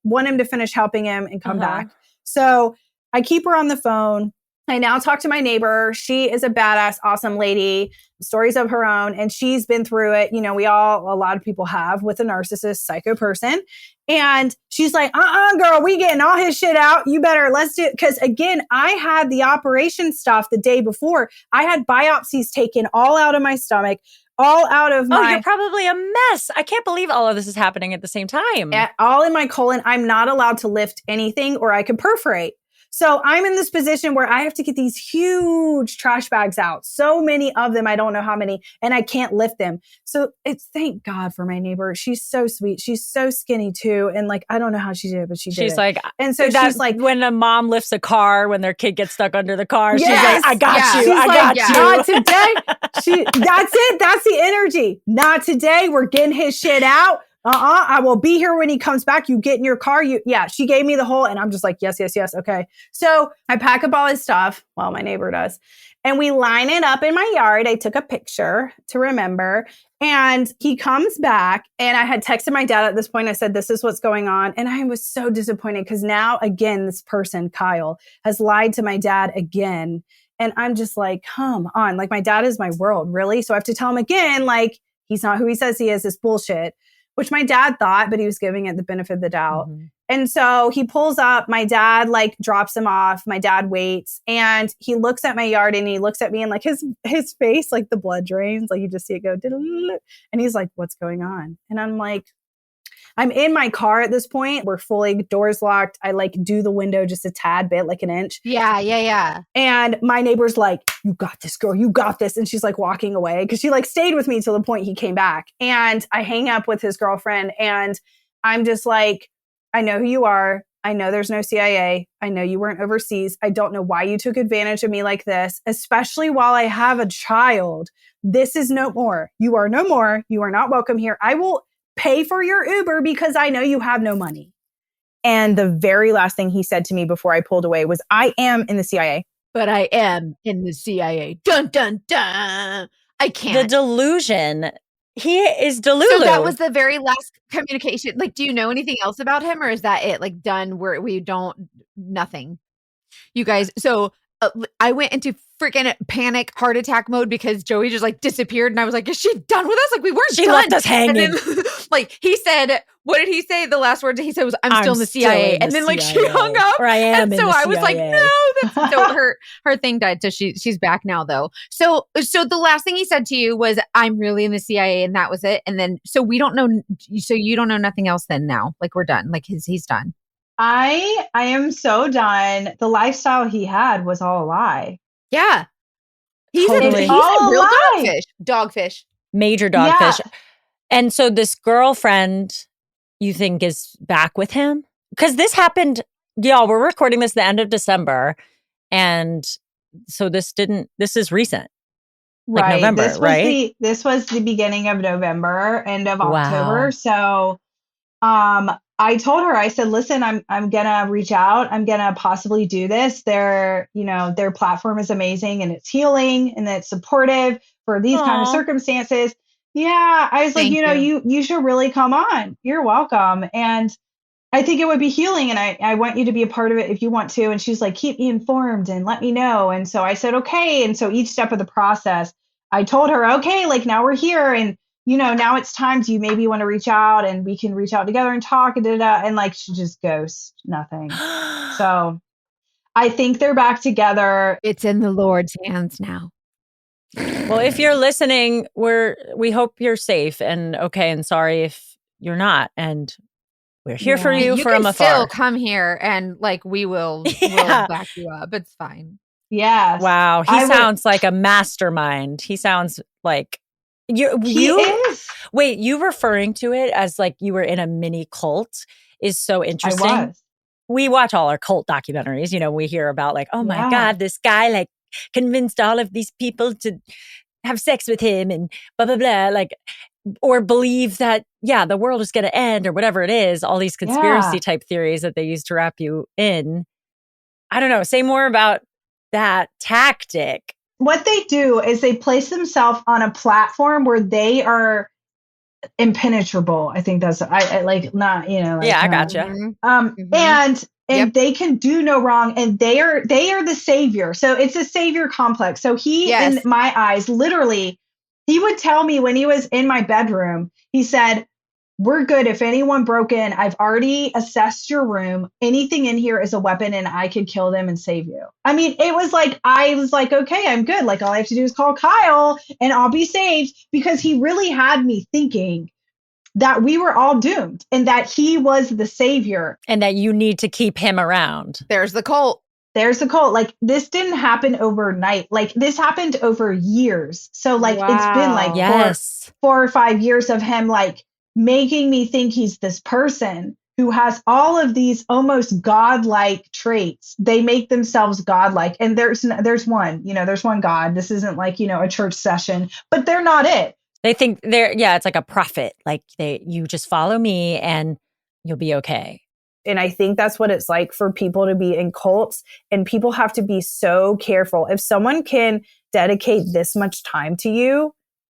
want him to finish helping him and come back. So I keep her on the phone. I now talk to my neighbor. She is a badass, awesome lady, stories of her own. And she's been through it. A lot of people have with a narcissist psycho person. And she's like, girl, we getting all his shit out. You better, let's do it. Cause again, I had the operation stuff the day before. I had biopsies taken all out of my stomach, all out of my... Oh, you're probably a mess. I can't believe all of this is happening at the same time. All in my colon. I'm not allowed to lift anything or I could perforate. So I'm in this position where I have to get these huge trash bags out. So many of them, I don't know how many, and I can't lift them. So thank God for my neighbor. She's so sweet. She's so skinny too. And like, I don't know how she did it, but she's like, and so she's like, when a mom lifts a car, when their kid gets stuck under the car, yes, she's like, I got you. She's I like, got you. Not today. That's it. That's the energy. Not today. We're getting his shit out. I will be here when he comes back. You get in your car. She gave me the whole, and I'm just like, yes. Okay. So I pack up all his stuff. Well, my neighbor does. And we line it up in my yard. I took a picture to remember. And he comes back, and I had texted my dad at this point. I said, this is what's going on. And I was so disappointed because now, again, this person, Kyle, has lied to my dad again. And I'm just like, come on. Like, my dad is my world, really? So I have to tell him again, like, he's not who he says he is, this bullshit. Which my dad thought, but he was giving it the benefit of the doubt. Mm-hmm. And so he pulls up, my dad like drops him off. My dad waits, and he looks at my yard, and he looks at me, and like his face, like the blood drains, like you just see it go, and he's like, what's going on? And I'm like, I'm in my car at this point. We're fully doors locked. I like do the window just a tad bit, like an inch. Yeah. And my neighbor's like, you got this, girl. You got this. And she's like walking away because she like stayed with me till the point he came back. And I hang up with his girlfriend, and I'm just like, I know who you are. I know there's no CIA. I know you weren't overseas. I don't know why you took advantage of me like this, especially while I have a child. This is no more. You are no more. You are not welcome here. I will pay for your Uber because I know you have no money. And the very last thing he said to me before I pulled away was, I am in the CIA. But I am in the CIA. Dun, dun, dun. I can't. The delusion. He is delulu. So that was the very last communication. Like, do you know anything else about him, or is that it? Like, done, where we don't, nothing. You guys, so I went into freaking panic heart attack mode because Joey just like disappeared, and I was like, is she done with us? Like, we weren't she done. left us hanging. And then, like, he said, what did he say? The last words he said was, I'm still in the CIA. And then like CIA. She hung up. Or I am. And so I was like, no, that's so her thing died. So she's back now though. So the last thing he said to you was, I'm really in the CIA, and that was it. And then so we don't know. So you don't know nothing else then now. Like, we're done. Like he's done. I am so done. The lifestyle he had was all a lie. Yeah. He's totally. a real dogfish. Major dogfish. Yeah. And so this girlfriend, you think, is back with him? Because this happened, y'all, we're recording this the end of December. And so this is recent. Like right. November, right? This was the beginning of November, end of October. So I told her, I said, listen, I'm gonna reach out. I'm gonna possibly do this. Their platform is amazing and it's healing and it's supportive for these kind of circumstances. Yeah. I was like, you should really come on. You're welcome. And I think it would be healing. And I want you to be a part of it if you want to. And she's like, keep me informed and let me know. And so I said, okay. And so each step of the process, I told her, okay, like now we're here. And now it's time. Do you maybe want to reach out and we can reach out together and talk and like she just ghosts, nothing. So I think they're back together. It's in the Lord's hands now. Well, if you're listening, we hope you're safe and okay, and sorry if you're not. And we're here for you from afar. Still come here and like we will we'll back you up. It's fine. Yes. Wow. He sounds like a mastermind. He sounds like He is. Wait, you referring to it as like you were in a mini cult is so interesting. I was. We watch all our cult documentaries. We hear about like, oh my God, this guy like convinced all of these people to have sex with him and blah, blah, blah. Like, or believe that, the world is going to end or whatever it is. All these conspiracy type theories that they use to wrap you in. I don't know. Say more about that tactic. What they do is they place themselves on a platform where they are impenetrable. I think that's I like not I gotcha. And they can do no wrong, and they are the savior. So it's a savior complex. So he, in my eyes, literally, he would tell me when he was in my bedroom, he said, we're good. If anyone broke in, I've already assessed your room. Anything in here is a weapon and I could kill them and save you. I mean, it was like, I was like, okay, I'm good. Like all I have to do is call Kyle and I'll be saved, because he really had me thinking that we were all doomed and that he was the savior. And that you need to keep him around. There's the cult. Like this didn't happen overnight. Like this happened over years. So like it's been like 4 or 5 years of him like making me think he's this person who has all of these almost godlike traits. They make themselves godlike. And there's one, there's one God. This isn't like, a church session, but they're not it. They think it's like a prophet. Like you just follow me and you'll be okay. And I think that's what it's like for people to be in cults, and people have to be so careful. If someone can dedicate this much time to you,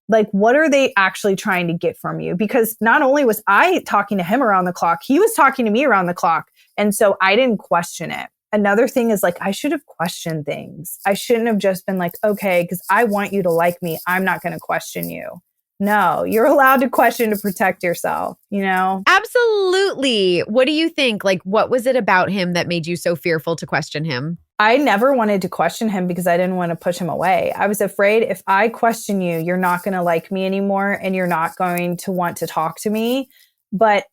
like, what are they actually trying to get from you? Because not only was I talking to him around the clock, he was talking to me around the clock. And so I didn't question it. Another thing is like, I should have questioned things. I shouldn't have just been like, okay, because I want you to like me, I'm not going to question you. No, you're allowed to question to protect yourself, Absolutely. What do you think? Like, what was it about him that made you so fearful to question him? I never wanted to question him because I didn't want to push him away. I was afraid if I question you, you're not going to like me anymore and you're not going to want to talk to me. But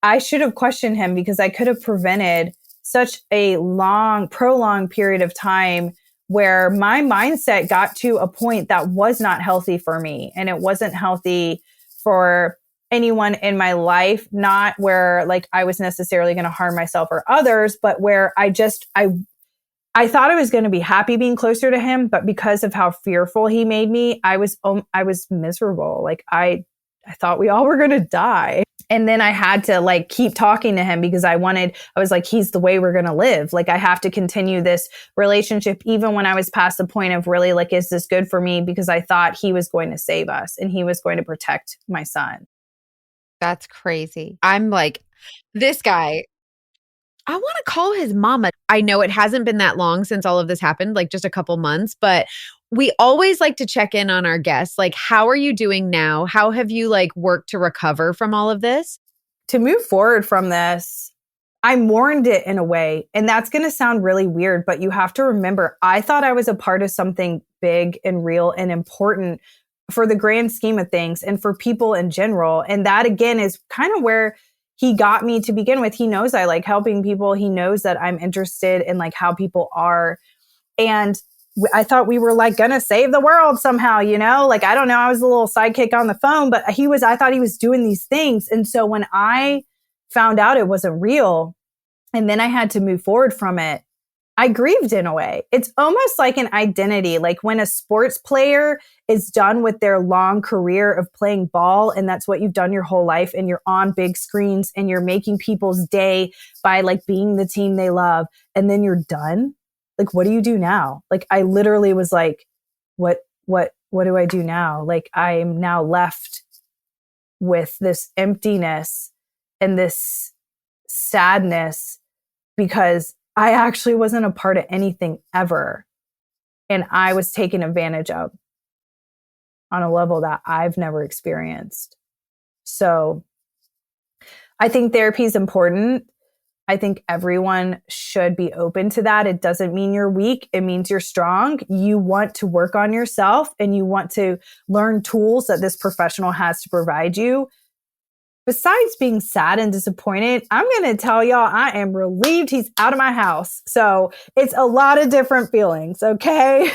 I should have questioned him because I could have prevented such a prolonged period of time where my mindset got to a point that was not healthy for me. And it wasn't healthy for anyone in my life, not where like I was necessarily going to harm myself or others, but where I thought I was going to be happy being closer to him, but because of how fearful he made me, I was miserable. Like I thought we all were going to die. And then I had to like keep talking to him because I was like, he's the way we're going to live. Like I have to continue this relationship, even when I was past the point of really like, is this good for me? Because I thought he was going to save us and he was going to protect my son. That's crazy. I'm like, this guy, I want to call his mama. I know it hasn't been that long since all of this happened, like just a couple months, but we always like to check in on our guests. Like, how are you doing now? How have you like worked to recover from all of this? To move forward from this, I mourned it in a way. And that's going to sound really weird, but you have to remember, I thought I was a part of something big and real and important for the grand scheme of things and for people in general. And that again is kind of where he got me to begin with. He knows I like helping people. He knows that I'm interested in like how people are. And I thought we were like going to save the world somehow, like, I don't know. I was a little sidekick on the phone, but I thought he was doing these things. And so when I found out it wasn't real and then I had to move forward from it, I grieved in a way. It's almost like an identity. Like when a sports player is done with their long career of playing ball, and that's what you've done your whole life, and you're on big screens and you're making people's day by like being the team they love, and then you're done. Like, what do you do now? Like, I literally was like, what do I do now? Like, I am now left with this emptiness and this sadness because I actually wasn't a part of anything ever. And I was taken advantage of on a level that I've never experienced. So I think therapy is important. I think everyone should be open to that. It doesn't mean you're weak. It means you're strong. You want to work on yourself and you want to learn tools that this professional has to provide you. Besides being sad and disappointed, I'm going to tell y'all, I am relieved he's out of my house. So it's a lot of different feelings, okay?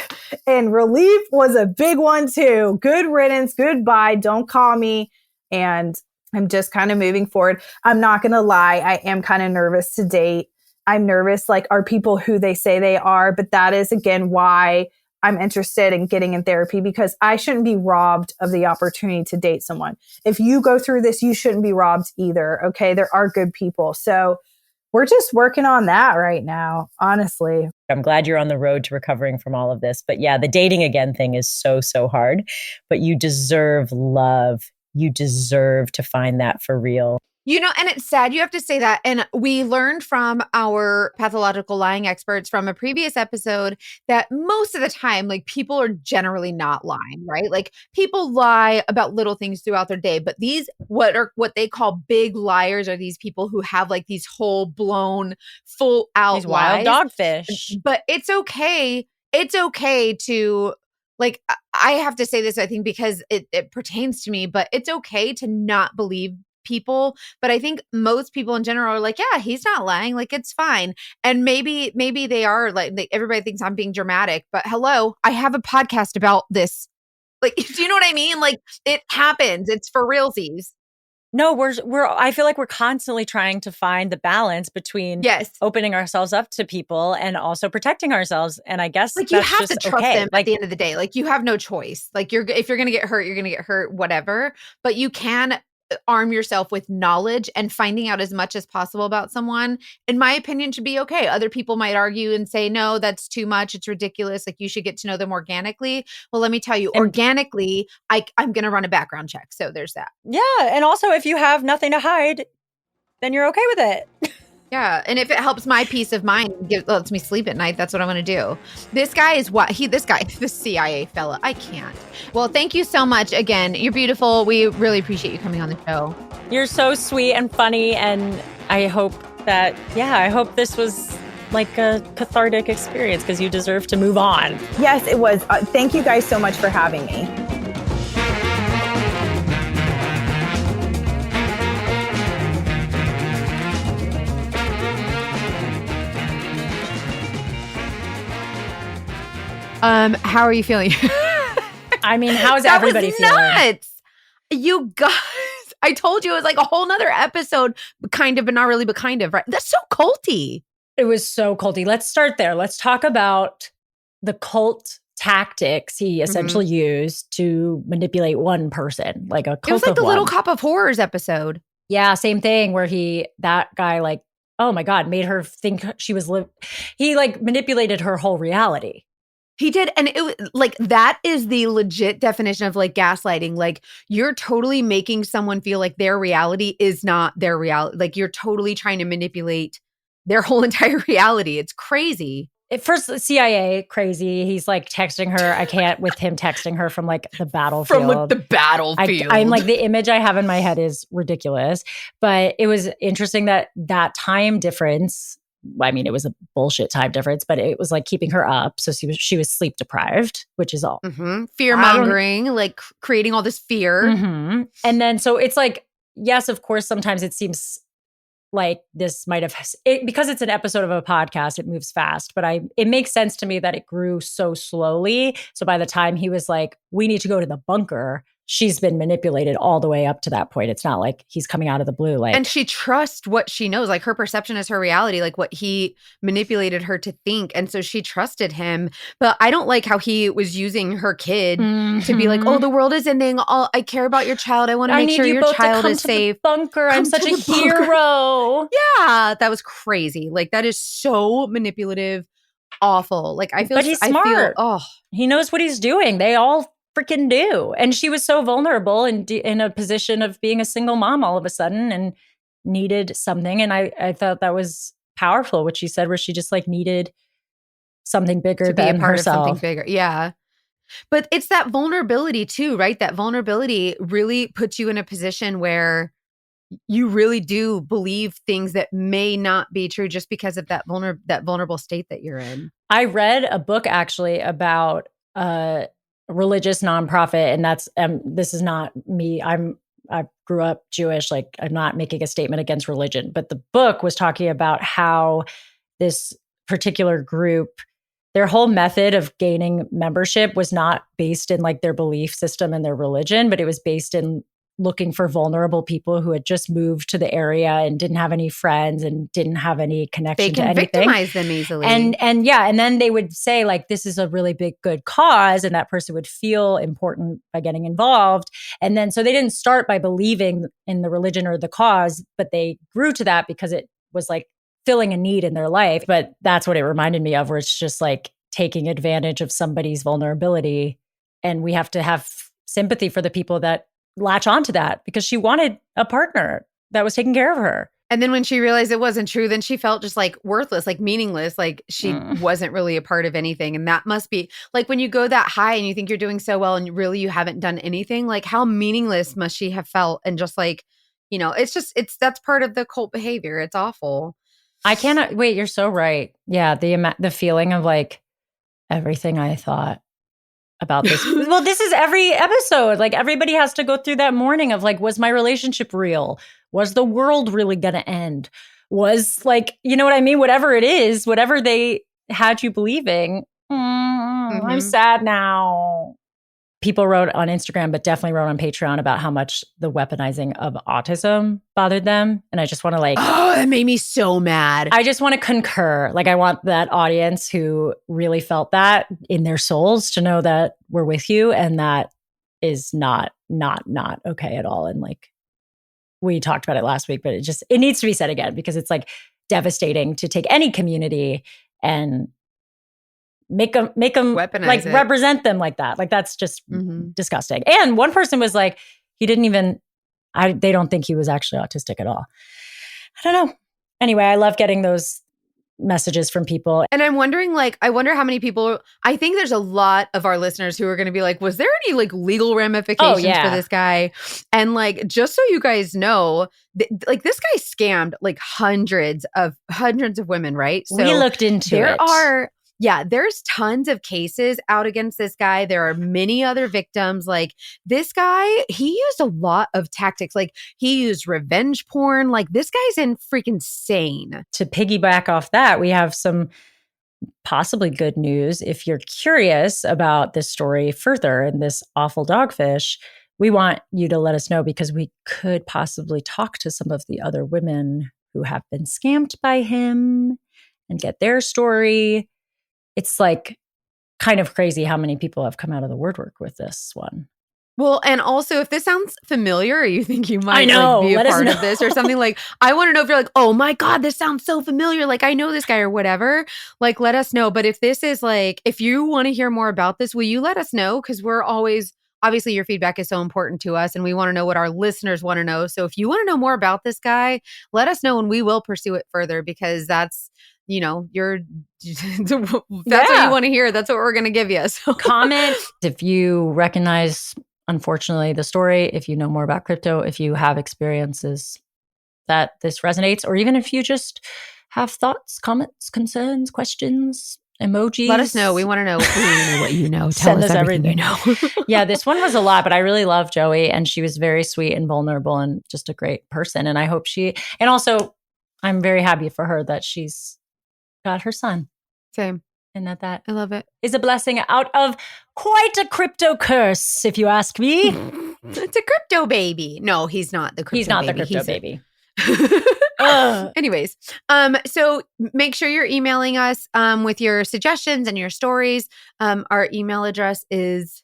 And relief was a big one too. Good riddance, goodbye, don't call me. And I'm just kind of moving forward. I'm not going to lie. I am kind of nervous to date. I'm nervous, like, are people who they say they are? But that is, again, why I'm interested in getting in therapy, because I shouldn't be robbed of the opportunity to date someone. If you go through this, you shouldn't be robbed either. Okay. There are good people. So we're just working on that right now, honestly. I'm glad you're on the road to recovering from all of this. But yeah, the dating again thing is so, so hard, but you deserve love. You deserve to find that for real. You know, and it's sad you have to say that. And we learned from our pathological lying experts from a previous episode that most of the time, like, people are generally not lying, right? Like, people lie about little things throughout their day, but these what they call big liars are these people who have like these whole blown, full out these wild lies. dogfish. But it's okay. It's okay to, like, I have to say this, I think, because it pertains to me, but it's okay to not believe people. But I think most people in general are like, yeah, he's not lying. Like, it's fine. And maybe they are like everybody thinks I'm being dramatic, but hello, I have a podcast about this. Like, do you know what I mean? Like, it happens. It's for realsies. No, I feel like we're constantly trying to find the balance between opening ourselves up to people and also protecting ourselves. And I guess like, you have to trust them at the end of the day. Like, you have no choice. Like, if you're going to get hurt, you're going to get hurt, whatever. But you can arm yourself with knowledge, and finding out as much as possible about someone, in my opinion, should be okay. Other people might argue and say, no, that's too much. It's ridiculous. Like, you should get to know them organically. Well, let me tell you, organically, I'm going to run a background check. So there's that. Yeah. And also, if you have nothing to hide, then you're okay with it. Yeah. And if it helps my peace of mind, lets me sleep at night, that's what I'm going to do. This guy, the CIA fella, I can't. Well, thank you so much again. You're beautiful. We really appreciate you coming on the show. You're so sweet and funny. And I hope this was like a cathartic experience, because you deserve to move on. Yes, it was. Thank you guys so much for having me. How are you feeling? I mean, how's everybody feeling? Nuts. You guys, I told you it was like a whole nother episode, kind of, but not really, but kind of, right? That's so culty. It was so culty. Let's start there. Let's talk about the cult tactics he essentially used to manipulate one person, like a cult. It was like the Little Cop of Horrors episode. Yeah, same thing, where that guy, like, oh my God, made her think she was he like manipulated her whole reality. He did. And it was like, that is the legit definition of like gaslighting. Like, you're totally making someone feel like their reality is not their reality. Like, you're totally trying to manipulate their whole entire reality. It's crazy. At first, the CIA, crazy. He's like texting her. I can't with him texting her from like the battlefield. From like the battlefield. I'm like, the image I have in my head is ridiculous. But it was interesting that time difference, I mean, it was a bullshit time difference, but it was like keeping her up. So she was sleep deprived, which is all. Fear mongering, like creating all this fear. And then, so it's like, yes, of course, sometimes it seems like this might have, because it's an episode of a podcast, it moves fast, but it makes sense to me that it grew so slowly. So by the time he was like, we need to go to the bunker, she's been manipulated all the way up to that point. It's not like he's coming out of the blue. Like, and she trusts what she knows. Like her perception is her reality, like what he manipulated her to think. And so she trusted him. But I don't like how he was using her kid to be like, oh, the world is ending. I care about your child. I want to make sure your child is safe. Bunker. I'm such a hero. Yeah, that was crazy. Like that is so manipulative, awful. Like I feel, but he's smart. He knows what he's doing. They all freaking do. And she was so vulnerable and in a position of being a single mom all of a sudden and needed something. And I thought that was powerful, what she said, where she just like needed something bigger to be a part herself. Of something bigger. Yeah. But it's that vulnerability too, right? That vulnerability really puts you in a position where you really do believe things that may not be true just because of that vulnerable state that you're in. I read a book actually about religious nonprofit, and that's this is not me. I grew up Jewish. Like I'm not making a statement against religion, but the book was talking about how this particular group, their whole method of gaining membership was not based in like their belief system and their religion, but it was based in looking for vulnerable people who had just moved to the area and didn't have any friends and didn't have any connection to anything. They can victimize them easily. And then they would say like, this is a really big, good cause. And that person would feel important by getting involved. And then, so they didn't start by believing in the religion or the cause, but they grew to that because it was like filling a need in their life. But that's what it reminded me of, where it's just like taking advantage of somebody's vulnerability. And we have to have sympathy for the people that latch onto that, because she wanted a partner that was taking care of her. And then when she realized it wasn't true, then she felt just like worthless, like meaningless, like she wasn't really a part of anything. And that must be like when you go that high and you think you're doing so well and really you haven't done anything, like how meaningless must she have felt? And just like, that's part of the cult behavior. It's awful. I cannot wait. You're so right. Yeah. The feeling of like everything I thought about this. Well, this is every episode. Like everybody has to go through that morning of like, was my relationship real? Was the world really going to end? Was like, you know what I mean? Whatever it is, whatever they had you believing, I'm sad now. People wrote on Instagram, but definitely wrote on Patreon about how much the weaponizing of autism bothered them. And I just want to like... Oh, that made me so mad. I just want to concur. Like I want that audience who really felt that in their souls to know that we're with you. And that is not okay at all. And like, we talked about it last week, but it needs to be said again, because it's like devastating to take any community and make them weaponize like it. Represent them like that. Like that's just disgusting. And one person was like, he didn't even, they don't think he was actually autistic at all. I don't know. Anyway, I love getting those messages from people. And I'm wondering, like, I wonder how many people, I think there's a lot of our listeners who are going to be like, was there any like legal ramifications for this guy? And like, just so you guys know, like this guy scammed like hundreds of women, right? So we looked into it. There's tons of cases out against this guy. There are many other victims. Like this guy, he used a lot of tactics. Like he used revenge porn. Like this guy's freaking sane. To piggyback off that, we have some possibly good news. If you're curious about this story further and this awful dogfish, we want you to let us know, because we could possibly talk to some of the other women who have been scammed by him and get their story. It's like kind of crazy how many people have come out of the woodwork with this one. Well, and also if this sounds familiar, or you think you might like, be a part of this or something, like I want to know if you're like, oh my God, this sounds so familiar. Like I know this guy or whatever, like let us know. But if this is like, if you want to hear more about this, will you let us know? Because we're always, obviously your feedback is so important to us and we want to know what our listeners want to know. So if you want to know more about this guy, let us know and we will pursue it further, because that's, that's what you want to hear. That's what we're going to give you. So comment if you recognize, unfortunately, the story, if you know more about crypto, if you have experiences that this resonates, or even if you just have thoughts, comments, concerns, questions, emojis. Let us know. We want to know what you know. Tell us everything you know. Yeah, this one was a lot, but I really love Joey, and she was very sweet and vulnerable and just a great person. And I hope and also I'm very happy for her that she's got her son. Same. And that I love it. Is a blessing out of quite a crypto curse, if you ask me. It's a crypto baby. No, he's not the crypto baby. He's not the crypto baby. Anyways, so make sure you're emailing us with your suggestions and your stories. Our email address is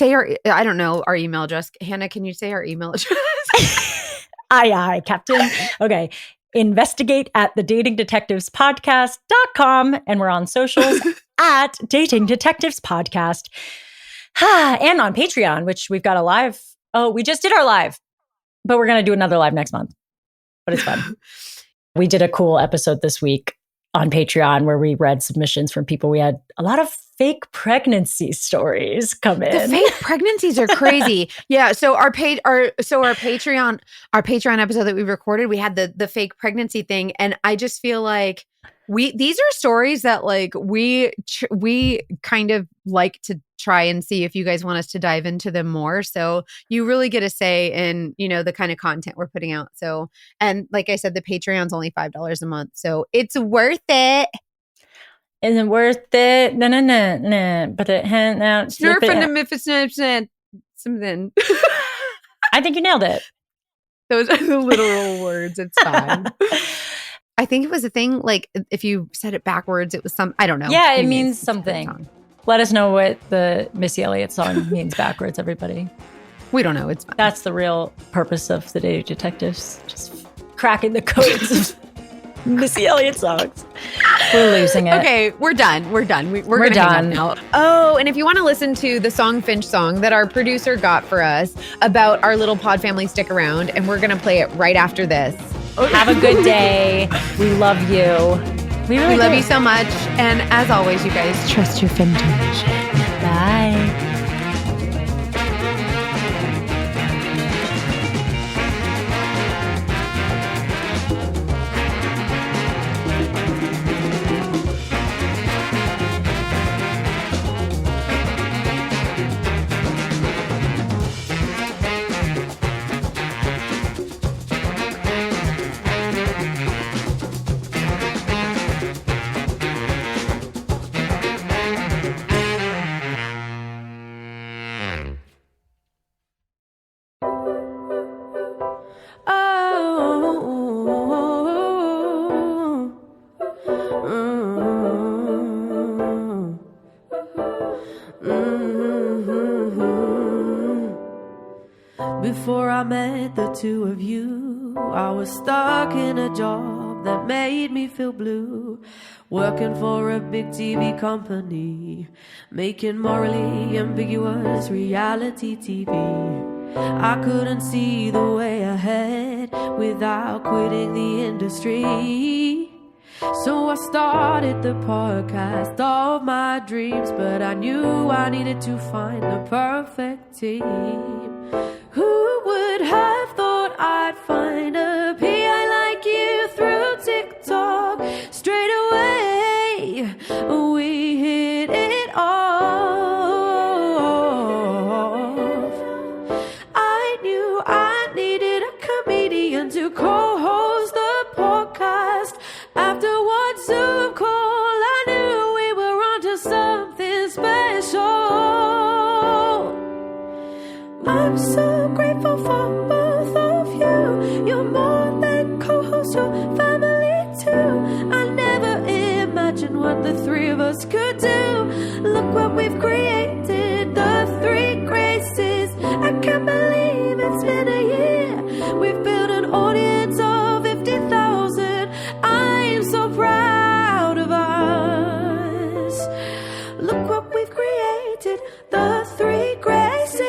I don't know our email address. Hannah, can you say our email address? Aye, Captain. Okay. Investigate at thedatingdetectivespodcast.com. And we're on socials at Dating Detectives Podcast. And on Patreon, which we've got a live. Oh, we just did our live, but we're going to do another live next month. But it's fun. We did a cool episode this week on Patreon where we read submissions from people. We had a lot of fake pregnancy stories come in. The fake pregnancies are crazy. Yeah. So our Patreon episode that we recorded, we had the fake pregnancy thing, and I just feel like these are stories that like we kind of like to try and see if you guys want us to dive into them more. So you really get a say in, the kind of content we're putting out. So, and like I said, the Patreon's only $5 a month. So it's worth it. Isn't worth it? No. But it hand out. Something. I think you nailed it. Those are the literal words. It's fine. I think it was a thing, like, if you said it backwards, it was I don't know. Yeah, it means something. Let us know what the Missy Elliott song means backwards, everybody. We don't know. It's fine. That's the real purpose of the Dating Detectives. Just cracking the codes of Missy Elliott songs. We're losing it. Okay, we're done. We're done. We're done now. Oh, and if you want to listen to the Song Finch song that our producer got for us about our little pod family, stick around, and we're going to play it right after this. Have a good day. We love you. We love you so much. And as always, you guys, trust your intuition. Bye. Before I met the two of you, I was stuck in a job that made me feel blue. Working for a big TV company, making morally ambiguous reality TV. I couldn't see the way ahead without quitting the industry. So I started the podcast of my dreams, but I knew I needed to find the perfect team. Who would have thought I'd find a PI like you through TikTok? Straight away, we hit it off. I knew I needed a comedian to co-host the podcast. After one Zoom call, I knew we were onto something special. I'm so grateful for both of you. You're more than co-hosts, your family too. I never imagined what the three of us could do. Look what we've created, the three graces. I can't believe it's been a year. We've built an audience of 50,000. I'm so proud of us. Look what we've created, the three graces.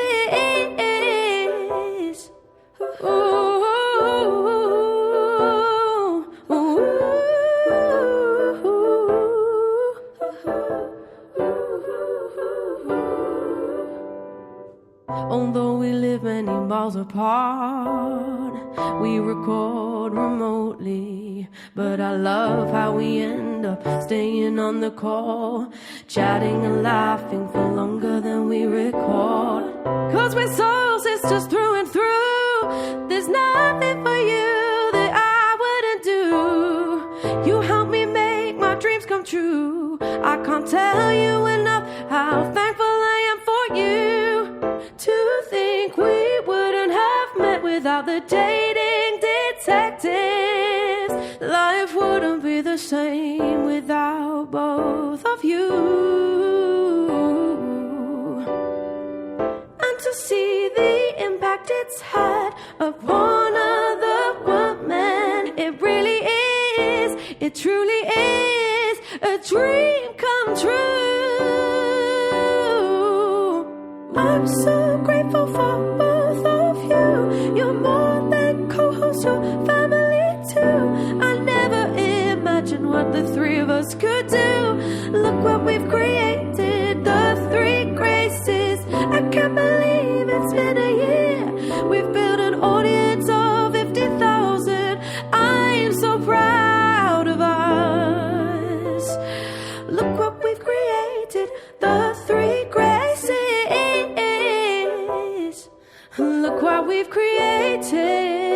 Although we live many miles apart, we record remotely. But I love how we end up staying on the call, chatting and laughing for longer than we record. 'Cause we're soul sisters through and through. There's nothing for you that I wouldn't do. You help me make my dreams come true. I can't tell you enough how thankful I am for you. To think we without the dating detectives. Life wouldn't be the same without both of you. And to see the impact it's had upon other women, it really is, it truly is a dream come true. I'm so grateful for both of you. You're more than co-hosts, your family too. I never imagined what the three of us could do. Look what we've created, the three graces. I can't believe it's been a year. We've built an audience of 50,000. I am so proud of us. Look what we've created, the three graces. Look what we've created.